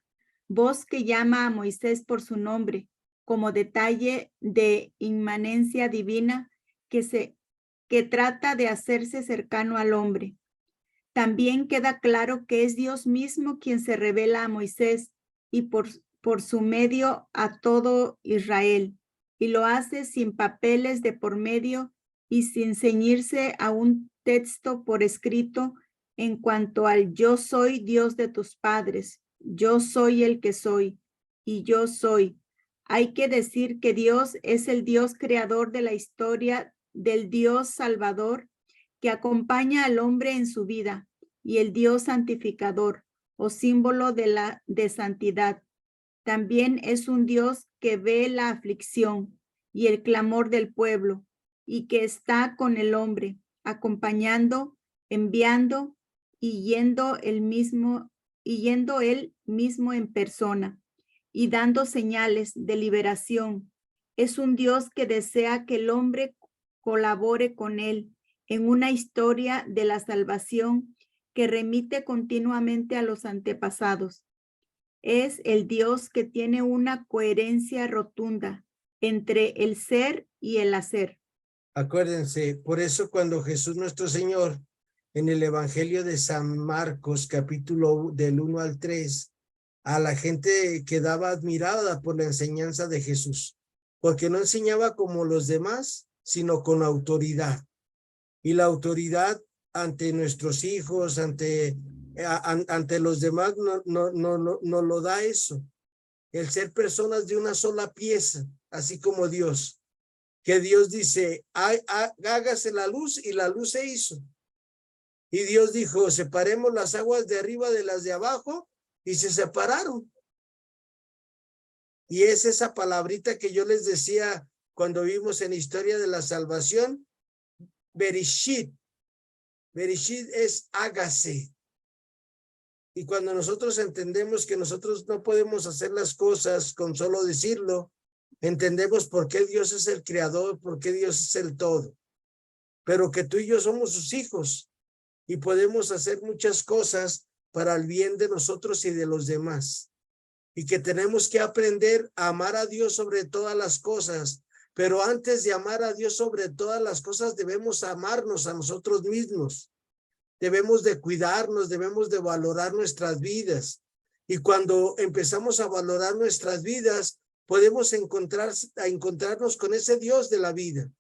voz que llama a Moisés por su nombre, como detalle de inmanencia divina que trata de hacerse cercano al hombre. También queda claro que es Dios mismo quien se revela a Moisés y por su medio a todo Israel, y lo hace sin papeles de por medio y sin ceñirse a un texto por escrito en cuanto al yo soy Dios de tus padres, yo soy el que soy, y yo soy. Hay que decir que Dios es el Dios creador de la historia, del Dios salvador que acompaña al hombre en su vida, y el Dios santificador, o símbolo de santidad. También es un Dios que ve la aflicción y el clamor del pueblo y que está con el hombre, acompañando, enviando y yendo él mismo en persona y dando señales de liberación. Es un Dios que desea que el hombre colabore con él en una historia de la salvación que remite continuamente a los antepasados. Es el Dios que tiene una coherencia rotunda entre el ser y el hacer. Acuérdense, por eso cuando Jesús nuestro Señor, en el Evangelio de San Marcos, capítulo del 1 al 3, a la gente quedaba admirada por la enseñanza de Jesús, porque no enseñaba como los demás, sino con autoridad. Y la autoridad ante nuestros hijos, ante los demás, no lo da eso. El ser personas de una sola pieza, así como Dios. Que Dios dice, hágase la luz, y la luz se hizo. Y Dios dijo, separemos las aguas de arriba de las de abajo, y se separaron. Y es esa palabrita que yo les decía cuando vimos en Historia de la Salvación, Bereshit. Bereshit es hágase. Y cuando nosotros entendemos que nosotros no podemos hacer las cosas con solo decirlo, entendemos por qué Dios es el creador, por qué Dios es el todo. Pero que tú y yo somos sus hijos y podemos hacer muchas cosas para el bien de nosotros y de los demás. Y que tenemos que aprender a amar a Dios sobre todas las cosas. Pero antes de amar a Dios sobre todas las cosas, debemos amarnos a nosotros mismos. Debemos de cuidarnos, debemos de valorar nuestras vidas. Y cuando empezamos a valorar nuestras vidas, podemos encontrarnos con ese Dios de la vida.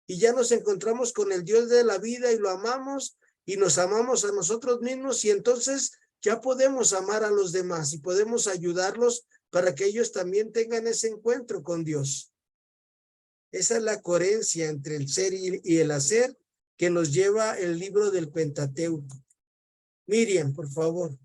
Y ya nos encontramos con el Dios de la vida y lo amamos y nos amamos a nosotros mismos, y entonces ya podemos amar a los demás y podemos ayudarlos para que ellos también tengan ese encuentro con Dios. Esa es la coherencia entre el ser y el hacer que nos lleva el libro del Pentateuco. Miriam, por favor.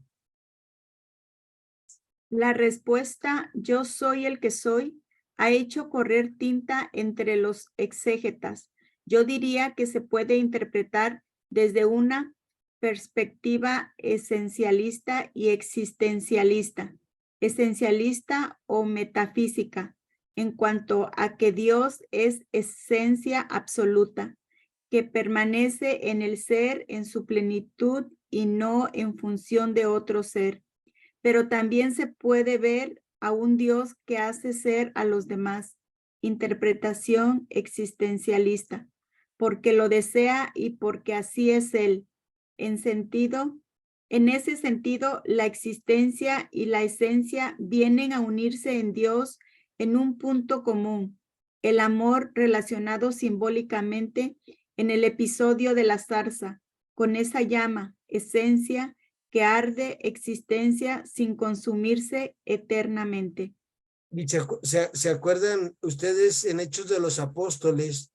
La respuesta, yo soy el que soy, ha hecho correr tinta entre los exégetas. Yo diría que se puede interpretar desde una perspectiva esencialista y existencialista, esencialista o metafísica, en cuanto a que Dios es esencia absoluta, que permanece en el ser en su plenitud y no en función de otro ser. Pero también se puede ver a un Dios que hace ser a los demás, interpretación existencialista, porque lo desea y porque así es Él. En ese sentido, la existencia y la esencia vienen a unirse en Dios en un punto común, el amor relacionado simbólicamente en el episodio de la zarza, con esa llama, esencia, que arde existencia sin consumirse eternamente. ¿Se acuerdan ustedes en Hechos de los Apóstoles,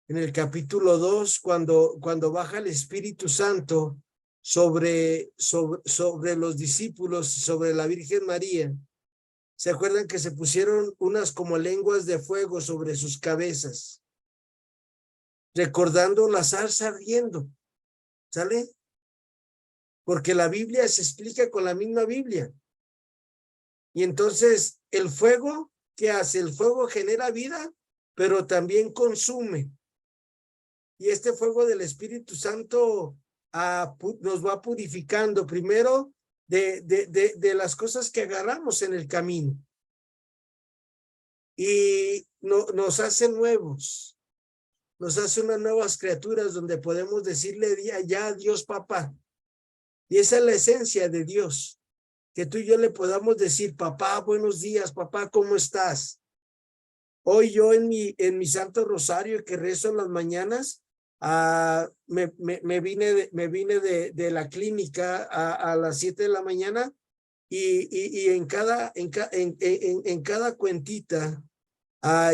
en el capítulo 2, cuando baja el Espíritu Santo sobre los discípulos, sobre la Virgen María? ¿Se acuerdan que se pusieron unas como lenguas de fuego sobre sus cabezas? Recordando la zarza ardiendo, ¿sale? Porque la Biblia se explica con la misma Biblia. Y entonces el fuego, ¿qué hace? El fuego genera vida, pero también consume. Y este fuego del Espíritu Santo nos va purificando primero de las cosas que agarramos en el camino. Y nos hace nuevos. Nos hace unas nuevas criaturas donde podemos decirle ya a Dios Papá. Y esa es la esencia de Dios, que tú y yo le podamos decir, papá, buenos días, papá, ¿cómo estás? Hoy yo en mi Santo Rosario que rezo en las mañanas, me vine de la clínica a las 7 de la mañana y en cada cuentita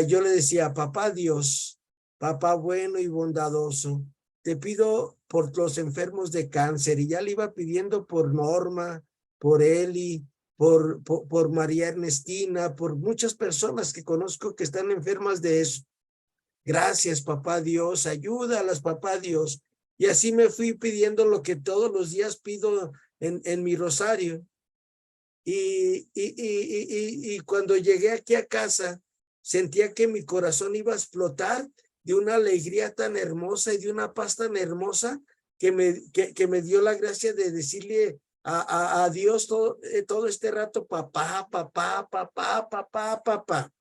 yo le decía, papá Dios, papá bueno y bondadoso, te pido por los enfermos de cáncer, y ya le iba pidiendo por Norma por Eli, por María Ernestina, por muchas personas que conozco que están enfermas de eso. Gracias, papá Dios, ayúdalas, papá Dios. Y así me fui pidiendo lo que todos los días pido en mi rosario. Y cuando llegué aquí a casa, sentía que mi corazón iba a explotar de una alegría tan hermosa y de una paz tan hermosa que me dio la gracia de decirle a Dios todo este rato, papá, papá, papá, papá, papá.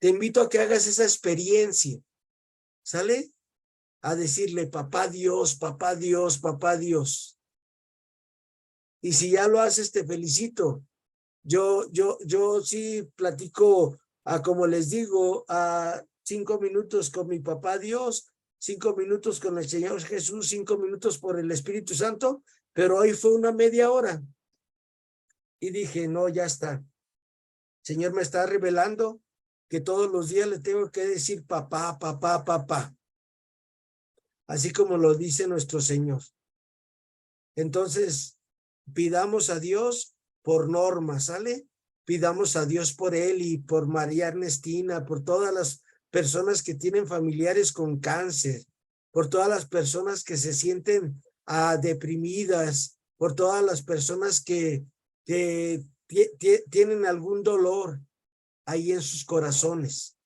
Te invito a que hagas esa experiencia, ¿sale? A decirle, papá Dios, papá Dios, papá Dios. Y si ya lo haces, te felicito. Yo sí platico, como les digo, a 5 minutos con mi papá Dios, 5 minutos con el Señor Jesús, 5 minutos por el Espíritu Santo, pero hoy fue una media hora. Y dije, no, ya está. Señor me está revelando que todos los días le tengo que decir papá, papá, papá. Así como lo dice nuestro Señor. Entonces, pidamos a Dios por norma, ¿sale? Pidamos a Dios por él y por María Ernestina, por todas las personas que tienen familiares con cáncer, por todas las personas que se sienten deprimidas, por todas las personas que tienen algún dolor ahí en sus corazones,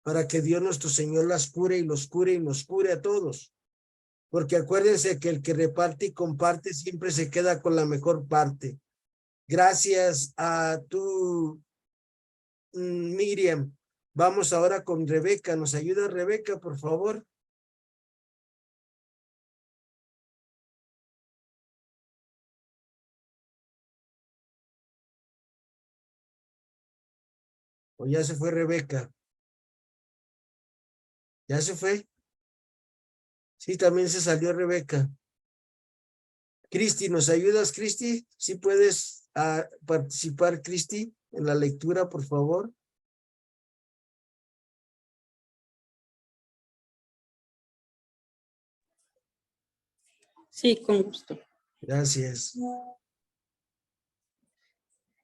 para que Dios nuestro Señor las cure y los cure y nos cure a todos. Porque acuérdense que el que reparte y comparte siempre se queda con la mejor parte. Gracias a tú, Miriam. Vamos ahora con Rebeca. ¿Nos ayuda Rebeca, por favor? ¿O ya se fue Rebeca? ¿Ya se fue? Sí, también se salió Rebeca. Cristi, ¿nos ayudas, Cristi? ¿Sí puedes participar, Cristi, en la lectura, por favor? Sí, con gusto. Gracias.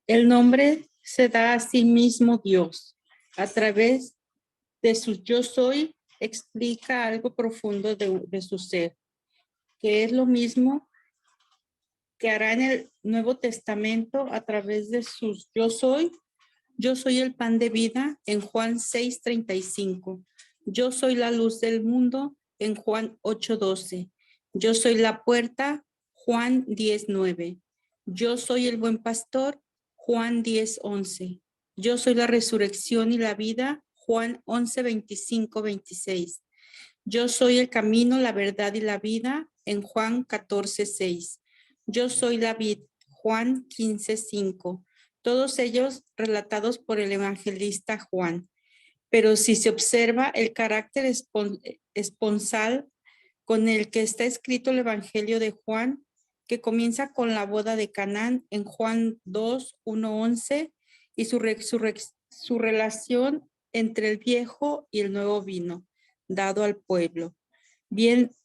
El nombre se da a sí mismo Dios. A través de su yo soy, explica algo profundo de su ser, que es lo mismo que hará en el Nuevo Testamento a través de sus yo soy el pan de vida en Juan 6:35. Yo soy la luz del mundo en Juan 8:12. Yo soy la puerta, Juan 10:9. Yo soy el buen pastor, Juan 10:11. Yo soy la resurrección y la vida, Juan 11:25-26. Yo soy el camino, la verdad y la vida, en Juan 14:6. Yo soy la vid, Juan 15:5. Todos ellos relatados por el evangelista Juan. Pero si se observa el carácter esponsal con el que está escrito el evangelio de Juan, que comienza con la boda de Canaán en Juan 2:1-11 y su relación entre el viejo y el nuevo vino dado al pueblo. Bien,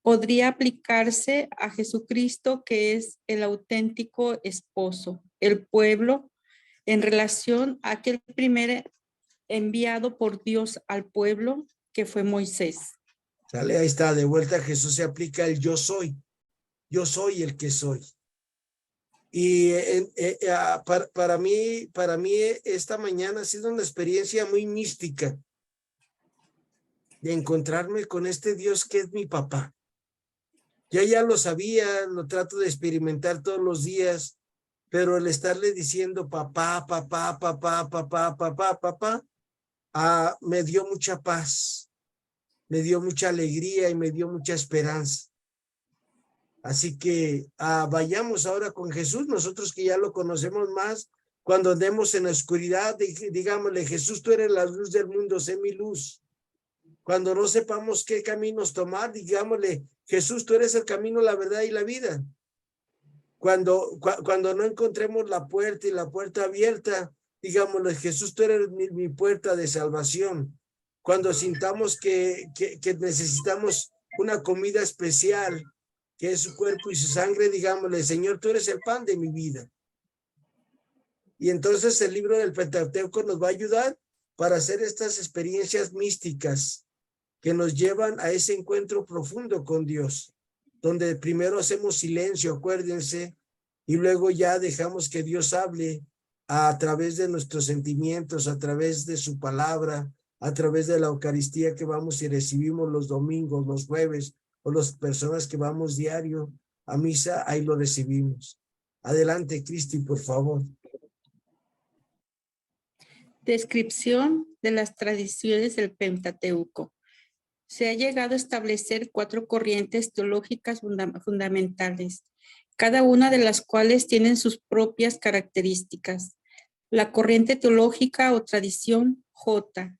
podría aplicarse a Jesucristo, que es el auténtico esposo, el pueblo, en relación a aquel primer enviado por Dios al pueblo, que fue Moisés. Sale, ahí está, de vuelta Jesús se aplica el yo soy el que soy. Y para mí esta mañana ha sido una experiencia muy mística de encontrarme con este Dios que es mi papá. Yo ya lo sabía, lo trato de experimentar todos los días, pero el estarle diciendo papá, papá, papá, papá, papá, papá, me dio mucha paz, me dio mucha alegría y me dio mucha esperanza. Así que vayamos ahora con Jesús, nosotros que ya lo conocemos más, cuando andemos en la oscuridad, digámosle, Jesús, tú eres la luz del mundo, sé mi luz. Cuando no sepamos qué caminos tomar, digámosle, Jesús, tú eres el camino, la verdad y la vida. Cuando no encontremos la puerta y la puerta abierta, digámosle, Jesús, tú eres mi puerta de salvación. Cuando sintamos que necesitamos una comida especial, que es su cuerpo y su sangre, digámosle, Señor, tú eres el pan de mi vida. Y entonces el libro del Pentateuco nos va a ayudar para hacer estas experiencias místicas que nos llevan a ese encuentro profundo con Dios, donde primero hacemos silencio, acuérdense, y luego ya dejamos que Dios hable a través de nuestros sentimientos, a través de su palabra, a través de la Eucaristía que vamos y recibimos los domingos, los jueves, o las personas que vamos diario a misa, ahí lo recibimos. Adelante, Cristi, por favor. Descripción de las tradiciones del Pentateuco. Se ha llegado a establecer 4 corrientes teológicas fundamentales, cada una de las cuales tienen sus propias características. La corriente teológica o tradición J,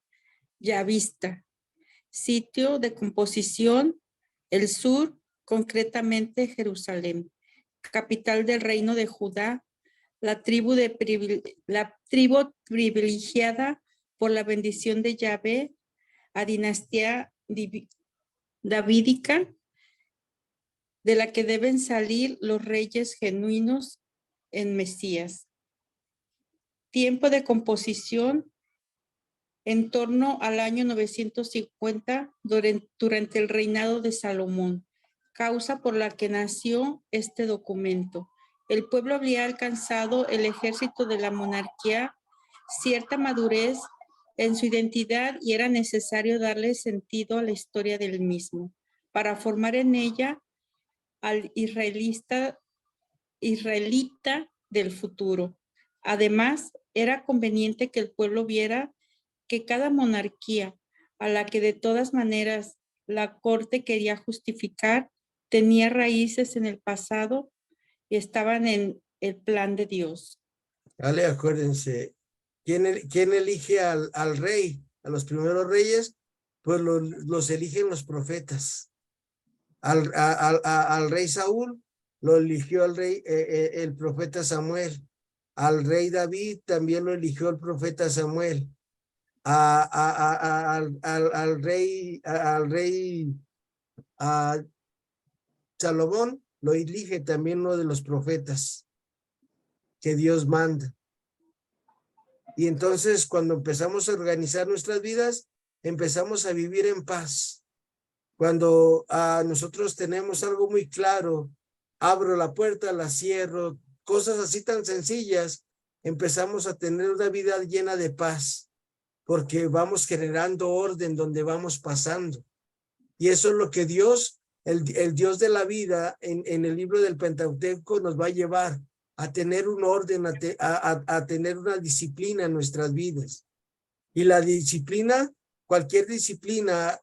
yavista, sitio de composición, el sur, concretamente Jerusalén, capital del reino de Judá, la tribu privilegiada por la bendición de Yahvé, a dinastía davídica, de la que deben salir los reyes genuinos en Mesías. Tiempo de composición en torno al año 950 durante el reinado de Salomón, causa por la que nació este documento. El pueblo había alcanzado el ejército de la monarquía cierta madurez en su identidad y era necesario darle sentido a la historia del mismo para formar en ella al israelita del futuro. Además, era conveniente que el pueblo viera que cada monarquía a la que de todas maneras la corte quería justificar tenía raíces en el pasado y estaban en el plan de Dios. Vale, acuérdense, ¿quién elige al rey? A los primeros reyes, pues los eligen los profetas. Al rey Saúl lo eligió el profeta Samuel. Al rey David también lo eligió el profeta Samuel. Al rey Salomón lo elige también uno de los profetas que Dios manda. Y entonces cuando empezamos a organizar nuestras vidas, empezamos a vivir en paz. Cuando nosotros tenemos algo muy claro, abro la puerta, la cierro, cosas así tan sencillas, empezamos a tener una vida llena de paz, porque vamos generando orden donde vamos pasando. Y eso es lo que Dios, el Dios de la vida, en el libro del Pentateuco nos va a llevar a tener un orden, a tener una disciplina en nuestras vidas. Y la disciplina, cualquier disciplina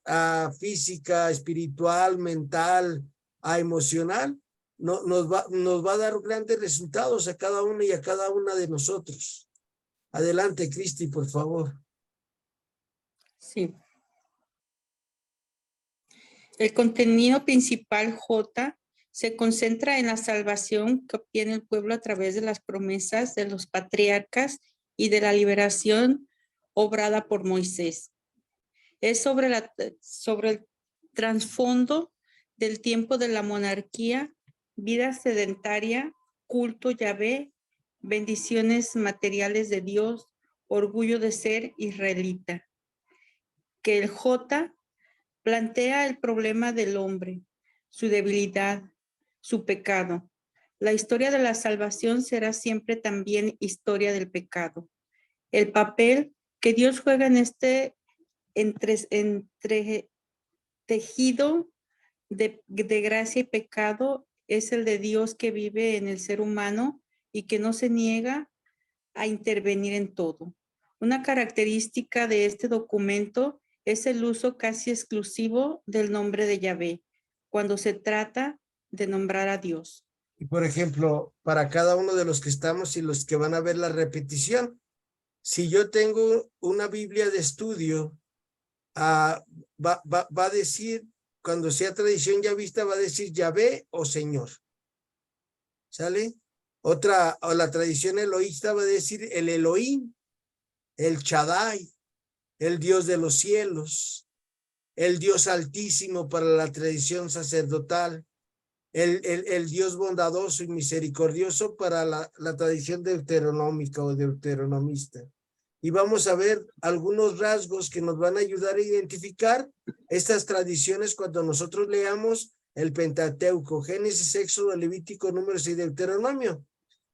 física, espiritual, mental, emocional, nos va a dar grandes resultados a cada uno y a cada una de nosotros. Adelante, Cristi, por favor. Sí. El contenido principal J se concentra en la salvación que obtiene el pueblo a través de las promesas de los patriarcas y de la liberación obrada por Moisés. Es sobre el trasfondo del tiempo de la monarquía, vida sedentaria, culto Yahvé, bendiciones materiales de Dios, orgullo de ser israelita. Que el J plantea el problema del hombre, su debilidad, su pecado. La historia de la salvación será siempre también historia del pecado. El papel que Dios juega en este tejido de gracia y pecado es el de Dios que vive en el ser humano y que no se niega a intervenir en todo. Una característica de este documento es el uso casi exclusivo del nombre de Yahvé cuando se trata de nombrar a Dios. Y por ejemplo, para cada uno de los que estamos y los que van a ver la repetición, si yo tengo una Biblia de estudio, va a decir, cuando sea tradición ya vista, va a decir Yahvé o Señor. ¿Sale? Otra, o la tradición eloísta va a decir el Elohim, el Shaddai, el Dios de los cielos, el Dios altísimo para la tradición sacerdotal, el Dios bondadoso y misericordioso para la tradición deuteronómica o deuteronomista. Y vamos a ver algunos rasgos que nos van a ayudar a identificar estas tradiciones cuando nosotros leamos el Pentateuco, Génesis, Éxodo, Levítico, Números y Deuteronomio.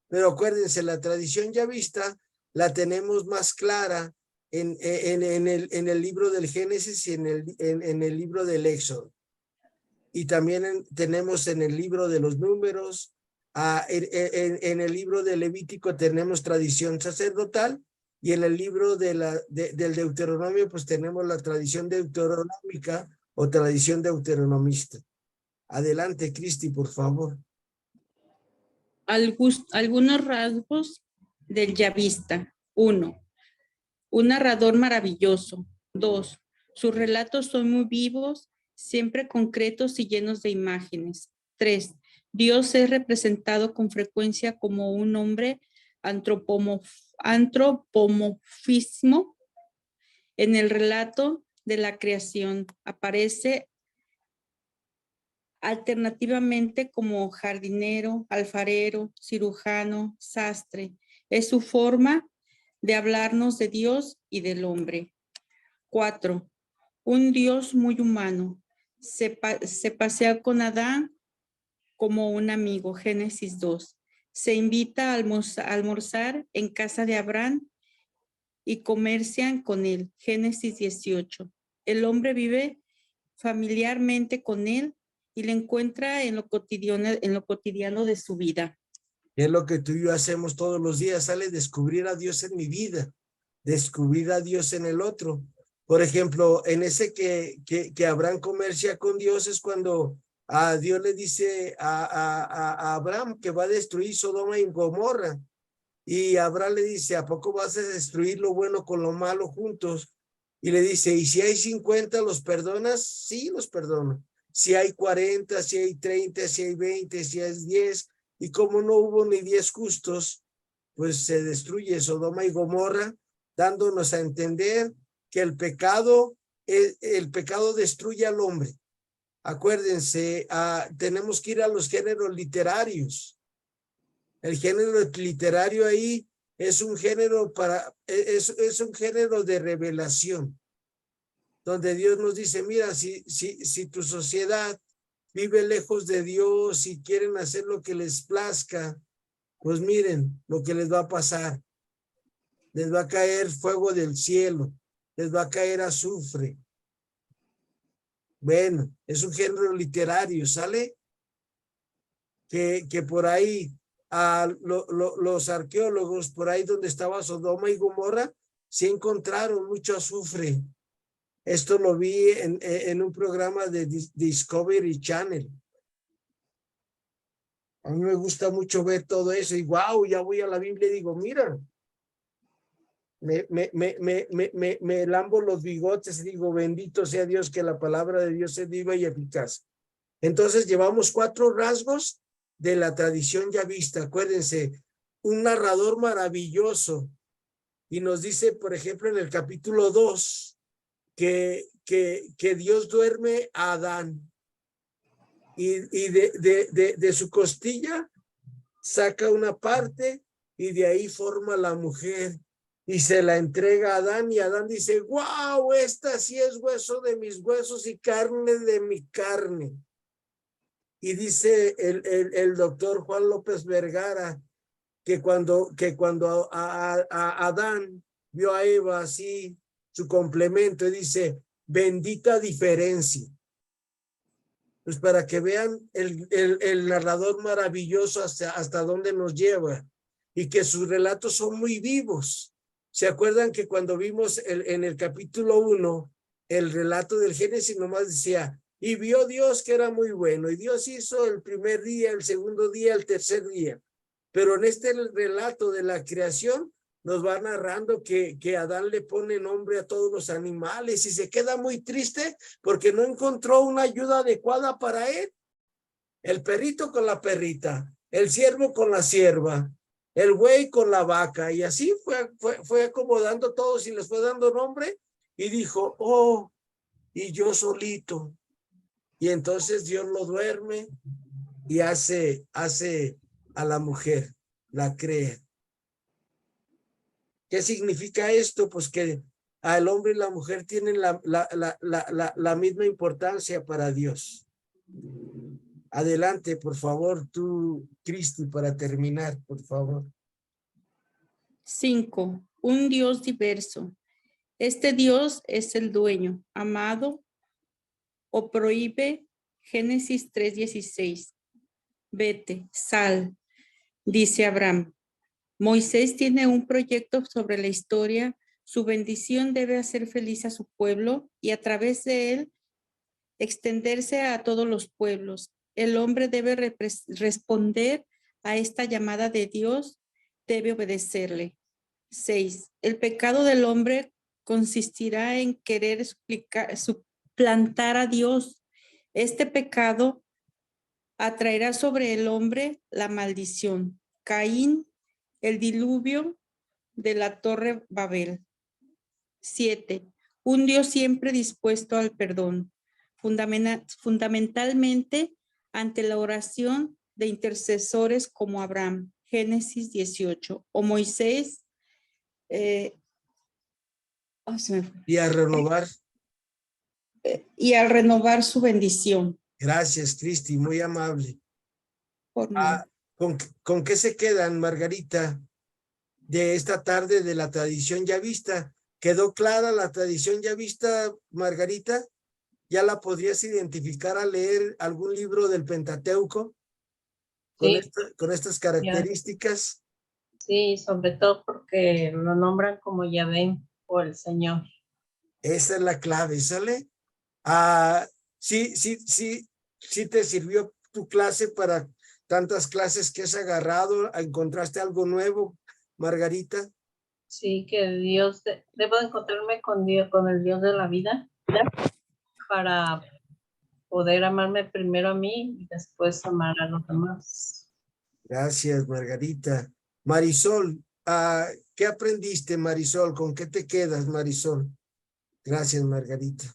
Pero acuérdense, la tradición ya vista la tenemos más clara en el libro del Génesis y en el libro del Éxodo. Y también tenemos en el libro de los Números, en el libro de Levítico tenemos tradición sacerdotal, y en el libro del Deuteronomio pues tenemos la tradición deuteronómica o tradición deuteronomista. Adelante, Cristi, por favor. Algunos rasgos del yavista. 1. Un narrador maravilloso. 2. Sus relatos son muy vivos, siempre concretos y llenos de imágenes. 3. Dios es representado con frecuencia como un hombre antropomorfismo. En el relato de la creación aparece alternativamente como jardinero, alfarero, cirujano, sastre. Es su forma de hablarnos de Dios y del hombre. 4. Un Dios muy humano. Se pasea con Adán como un amigo. Génesis 2. Se invita a almorzar en casa de Abraham y comercian con él. Génesis 18. El hombre vive familiarmente con él y le encuentra en lo cotidiano de su vida. Es lo que tú y yo hacemos todos los días, sale descubrir a Dios en mi vida, descubrir a Dios en el otro. Por ejemplo, en ese que Abraham comercia con Dios es cuando a Dios le dice a Abraham que va a destruir Sodoma y Gomorra. Y Abraham le dice, ¿a poco vas a destruir lo bueno con lo malo juntos? Y le dice, ¿y si hay 50, los perdonas? Sí, los perdono. Si hay 40, si hay 30, si hay 20, si hay 10, y como no hubo ni 10 justos, pues se destruye Sodoma y Gomorra, dándonos a entender que el pecado destruye al hombre. Acuérdense, tenemos que ir a los géneros literarios. El género literario ahí es un género es un género de revelación, donde Dios nos dice, mira, si tu sociedad vive lejos de Dios y quieren hacer lo que les plazca, pues miren lo que les va a pasar. Les va a caer fuego del cielo, les va a caer azufre. Bueno, es un género literario, ¿sale? Que por ahí los arqueólogos, por ahí donde estaba Sodoma y Gomorra, sí encontraron mucho azufre. Esto lo vi en un programa de Discovery Channel. A mí me gusta mucho ver todo eso y wow, ya voy a la Biblia y digo, mira, me lambo los bigotes y digo, bendito sea Dios, que la palabra de Dios es viva y eficaz. Entonces llevamos 4 rasgos de la tradición ya vista. Acuérdense, un narrador maravilloso. Y nos dice, por ejemplo, en el capítulo 2, que Dios duerme a Adán. Y de su costilla saca una parte y de ahí forma la mujer. Y se la entrega a Adán y Adán dice, wow, esta sí es hueso de mis huesos y carne de mi carne. Y dice el doctor Juan López Vergara que cuando a Adán vio a Eva así, su complemento, y dice, bendita diferencia. Pues para que vean el narrador maravilloso hasta dónde nos lleva y que sus relatos son muy vivos. ¿Se acuerdan que cuando vimos en el capítulo 1 el relato del Génesis nomás decía, y vio Dios que era muy bueno, y Dios hizo el primer día, el segundo día, el tercer día? Pero en este relato de la creación nos va narrando que Adán le pone nombre a todos los animales y se queda muy triste porque no encontró una ayuda adecuada para él. El perrito con la perrita, el ciervo con la cierva, el buey con la vaca, y así fue acomodando todos y les fue dando nombre y dijo, oh, y yo solito. Y entonces Dios lo duerme y hace a la mujer, la crea. ¿Qué significa esto? Pues que el hombre y la mujer tienen la misma importancia para Dios. Adelante, por favor, tú, Cristi, para terminar, por favor. 5. Un Dios diverso. Este Dios es el dueño, amado o prohíbe. Génesis 3:16. Vete, sal, dice Abraham. Moisés tiene un proyecto sobre la historia. Su bendición debe hacer feliz a su pueblo y a través de él extenderse a todos los pueblos. El hombre debe responder a esta llamada de Dios, debe obedecerle. 6. El pecado del hombre consistirá en querer suplantar a Dios. Este pecado atraerá sobre el hombre la maldición. Caín, el diluvio de la Torre Babel. 7. Un Dios siempre dispuesto al perdón, fundamentalmente ante la oración de intercesores como Abraham, Génesis 18, o Moisés. Y a renovar. Y al renovar su bendición. Gracias, Cristi, muy amable. Por mí. ¿Con qué se quedan, Margarita, de esta tarde de la tradición ya vista? ¿Quedó clara la tradición ya vista, Margarita? ¿Ya la podrías identificar al leer algún libro del Pentateuco Sí, con estas características? sí, sobre todo porque lo nombran como Yahvé o el Señor. Esa es la clave, ¿sale? Sí te sirvió tu clase para tantas clases que has agarrado. ¿Encontraste algo nuevo, Margarita? Sí, que Dios, debo encontrarme con Dios, con el Dios de la vida, para poder amarme primero a mí y después amar a los demás. Gracias, Margarita. Marisol, ¿qué aprendiste, Marisol? ¿Con qué te quedas, Marisol? Gracias, Margarita.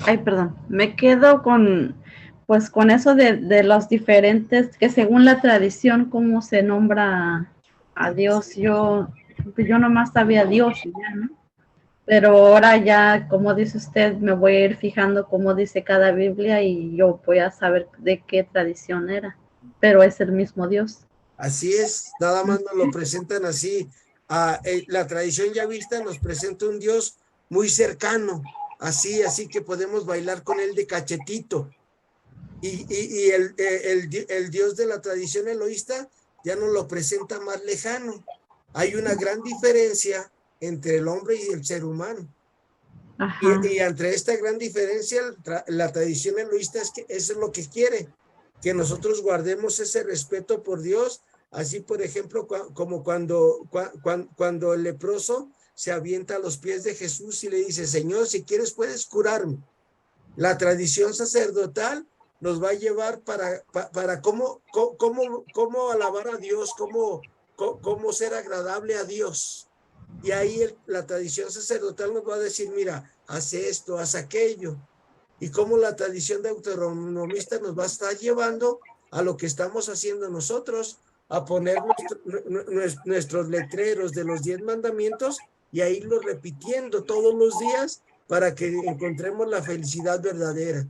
Ay, perdón, me quedo con, pues con eso de los diferentes, que según la tradición, cómo se nombra a Dios. Yo nomás sabía Dios, y ya, ¿no? Pero ahora ya, como dice usted, me voy a ir fijando cómo dice cada Biblia y yo voy a saber de qué tradición era, pero es el mismo Dios. Así es, nada más nos lo presentan así. La tradición ya vista nos presenta un Dios muy cercano, así que podemos bailar con él de cachetito. Y el Dios de la tradición eloísta ya nos lo presenta más lejano. Hay una gran diferencia entre el hombre y el ser humano. Y entre esta gran diferencia, la tradición eloísta es que eso es lo que quiere, que nosotros guardemos ese respeto por Dios. Así, por ejemplo, como cuando el leproso se avienta a los pies de Jesús y le dice: Señor, si quieres puedes curarme. La tradición sacerdotal nos va a llevar para cómo alabar a Dios, cómo ser agradable a Dios. Y ahí la tradición sacerdotal nos va a decir: mira, haz esto, haz aquello. Y cómo la tradición deuteronomista nos va a estar llevando a lo que estamos haciendo nosotros, a poner nuestros letreros de los 10 mandamientos y a irlos repitiendo todos los días para que encontremos la felicidad verdadera.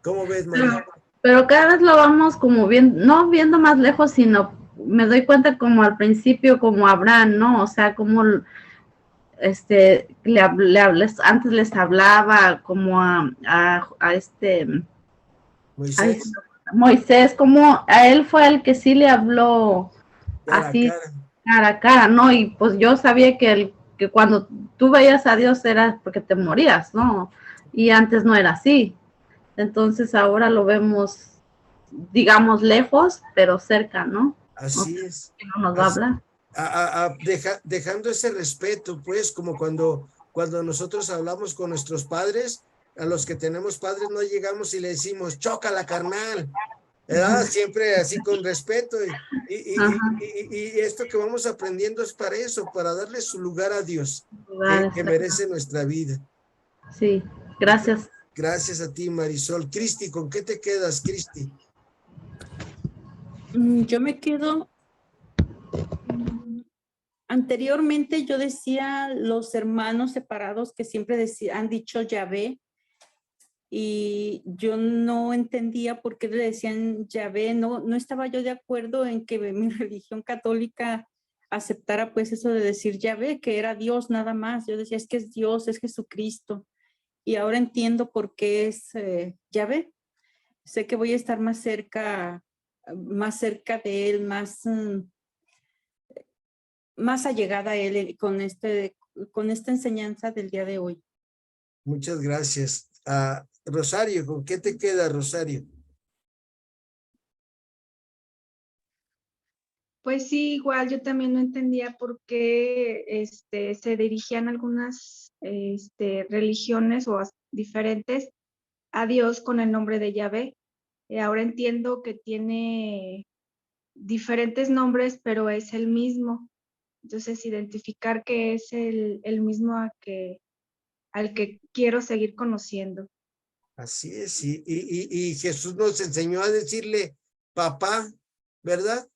¿Cómo ves, María? Pero cada vez lo vamos como no viendo más lejos, sino me doy cuenta como al principio, como Abraham, ¿no? O sea, como antes les hablaba como a Moisés, como a él fue el que sí le habló así cara a cara, ¿no? Y pues yo sabía que cuando tú veías a Dios era porque te morías, ¿no? Y antes no era así. Entonces ahora lo vemos, digamos, lejos, pero cerca, ¿no? Así es. Que no nos va a hablar. Dejando ese respeto, pues, como cuando nosotros hablamos con nuestros padres, a los que tenemos padres no llegamos y le decimos: chócala, carnal, ¿verdad? Siempre así con respeto. Y esto que vamos aprendiendo es para eso, para darle su lugar a Dios, que merece nuestra vida. Sí, gracias. Gracias a ti, Marisol. Cristi, ¿con qué te quedas, Cristi? Yo me quedo. Anteriormente yo decía los hermanos separados que siempre han dicho Yahvé, y yo no entendía por qué le decían Yahvé. No estaba yo de acuerdo en que mi religión católica aceptara pues eso de decir Yahvé, que era Dios nada más. Yo decía, es que es Dios, es Jesucristo. Y ahora entiendo por qué es Yahvé. Sé que voy a estar más cerca de él, más allegada a él con esta enseñanza del día de hoy. Muchas gracias. Rosario, ¿con qué te queda, Rosario? Pues sí, igual yo también no entendía por qué se dirigían algunas religiones o diferentes a Dios con el nombre de Yahvé. Ahora entiendo que tiene diferentes nombres, pero es el mismo. Entonces, identificar que es el mismo al que quiero seguir conociendo. Así es, y Jesús nos enseñó a decirle papá, ¿verdad?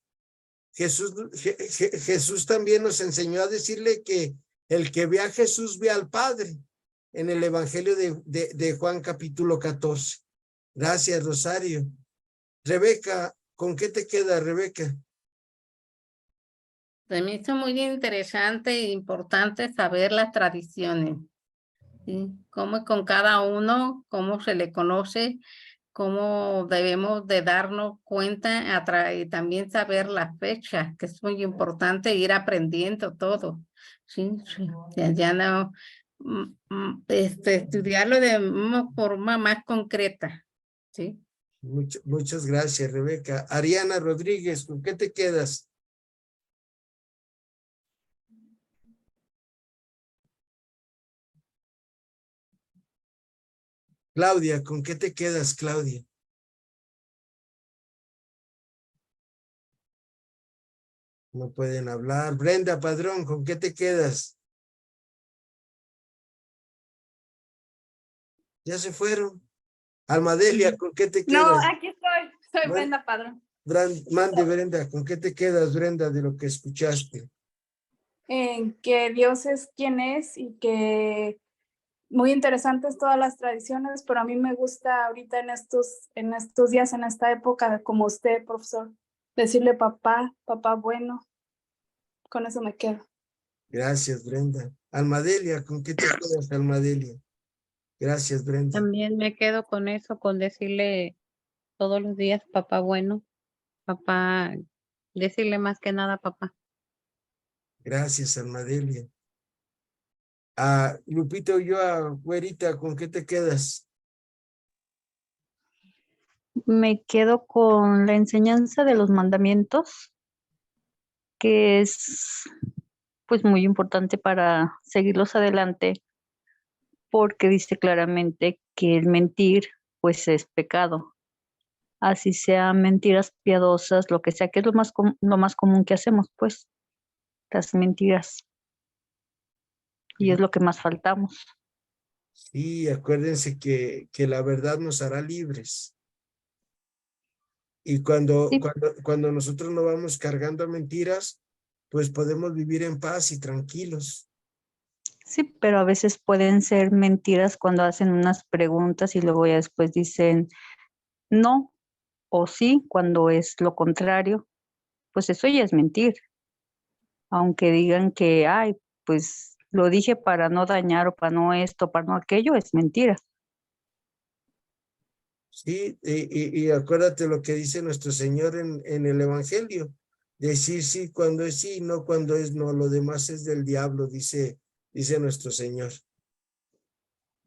Jesús también nos enseñó a decirle que el que ve a Jesús ve al Padre en el Evangelio de Juan capítulo 14. Gracias, Rosario. Rebeca, ¿con qué te queda, Rebeca? Se me hizo muy interesante e importante saber las tradiciones, ¿sí? Cómo con cada uno, cómo se le conoce, cómo debemos de darnos cuenta y también saber las fechas, que es muy importante ir aprendiendo todo, ¿sí? Sí. Ya no, estudiarlo de una forma más concreta, ¿sí? Muchas gracias, Rebeca. Ariana Rodríguez, ¿con qué te quedas? Claudia, ¿con qué te quedas, Claudia? No pueden hablar. Brenda Padrón, ¿con qué te quedas? Ya se fueron. Almadelia, ¿con qué te quedas? No, aquí estoy. Soy Brenda Padrón. Mande, Brenda, ¿con qué te quedas, Brenda, de lo que escuchaste? En que Dios es quien es y que muy interesantes todas las tradiciones, pero a mí me gusta ahorita en estos días, en esta época, como usted, profesor, decirle papá, papá bueno. Con eso me quedo. Gracias, Brenda. Almadelia, ¿con qué te quedas, Almadelia? Gracias, Brenda. También me quedo con eso, con decirle todos los días, papá bueno, papá, decirle más que nada, papá. Gracias, Almadelia. Lupita Ulloa, güerita, ¿con qué te quedas? Me quedo con la enseñanza de los mandamientos, que es pues muy importante para seguirlos adelante, porque dice claramente que el mentir pues es pecado. Así sean mentiras piadosas, lo que sea, que es lo más común que hacemos, pues, las mentiras. Y es lo que más faltamos. Sí, acuérdense que la verdad nos hará libres. Y Sí. cuando nosotros no vamos cargando mentiras, pues podemos vivir en paz y tranquilos. Sí, pero a veces pueden ser mentiras cuando hacen unas preguntas y luego ya después dicen no o sí, cuando es lo contrario. Pues eso ya es mentir. Aunque digan que, ay, pues lo dije para no dañar o para no esto, para no aquello, es mentira. Sí, y acuérdate lo que dice nuestro Señor en el Evangelio. Decir sí cuando es sí, no cuando es no. Lo demás es del diablo, dice nuestro Señor.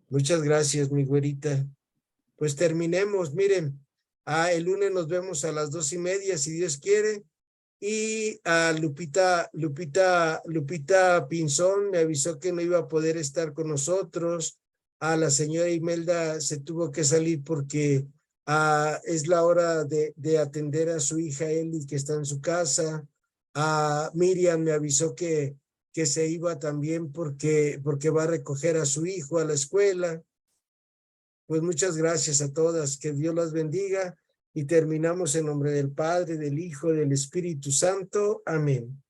Muchas gracias, mi güerita. Pues terminemos, miren. El lunes nos vemos a las 2:30, si Dios quiere. Y a Lupita Pinzón me avisó que no iba a poder estar con nosotros. A la señora Imelda se tuvo que salir porque es la hora de atender a su hija Eli, que está en su casa. A Miriam me avisó que se iba también porque va a recoger a su hijo a la escuela. Pues muchas gracias a todas, que Dios las bendiga y terminamos en nombre del Padre, del Hijo, del Espíritu Santo. Amén.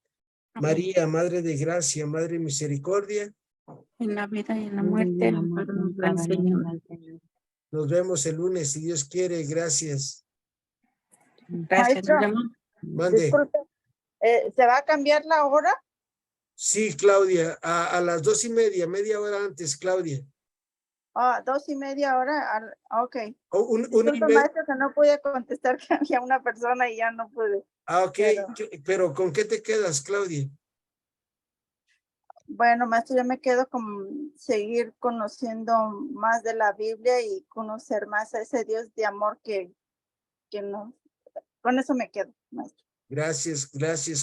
María, Madre de Gracia, Madre de Misericordia. En la vida y en la muerte, ampáranos, Gran Señor. Nos vemos el lunes, si Dios quiere. Gracias. Gracias. Nos vemos. Mande. Disculpe, ¿se va a cambiar la hora? Sí, Claudia, a las 2:30, media hora antes, Claudia. 2:30 hora. Ok. O una y Disculpe, media. maestro, que no pude contestar que había una persona y ya no pude. Ok, pero ¿con qué te quedas, Claudia? Bueno, maestro, yo me quedo con seguir conociendo más de la Biblia y conocer más a ese Dios de amor que no. Con eso me quedo, maestro. Gracias,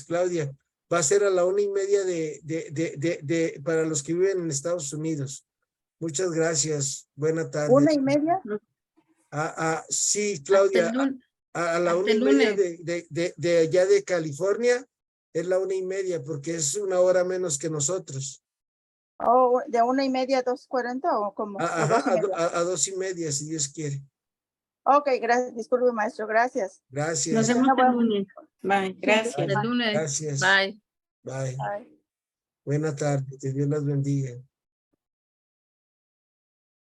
Claudia. Va a ser a la 1:30 para los que viven en Estados Unidos. Muchas gracias. Buena tarde. 1:30. Sí, Claudia. A la 1:30 de allá de California es la 1:30 porque es una hora menos que nosotros. ¿De 1:30 a 2:40 o cómo? A 2:30, si Dios quiere. Ok, gracias. Disculpe, maestro. Gracias. Gracias. Nos vemos el lunes. Bye. Gracias. El lunes. Gracias. Bye. Bye. Bye. Buena tarde. Que Dios las bendiga.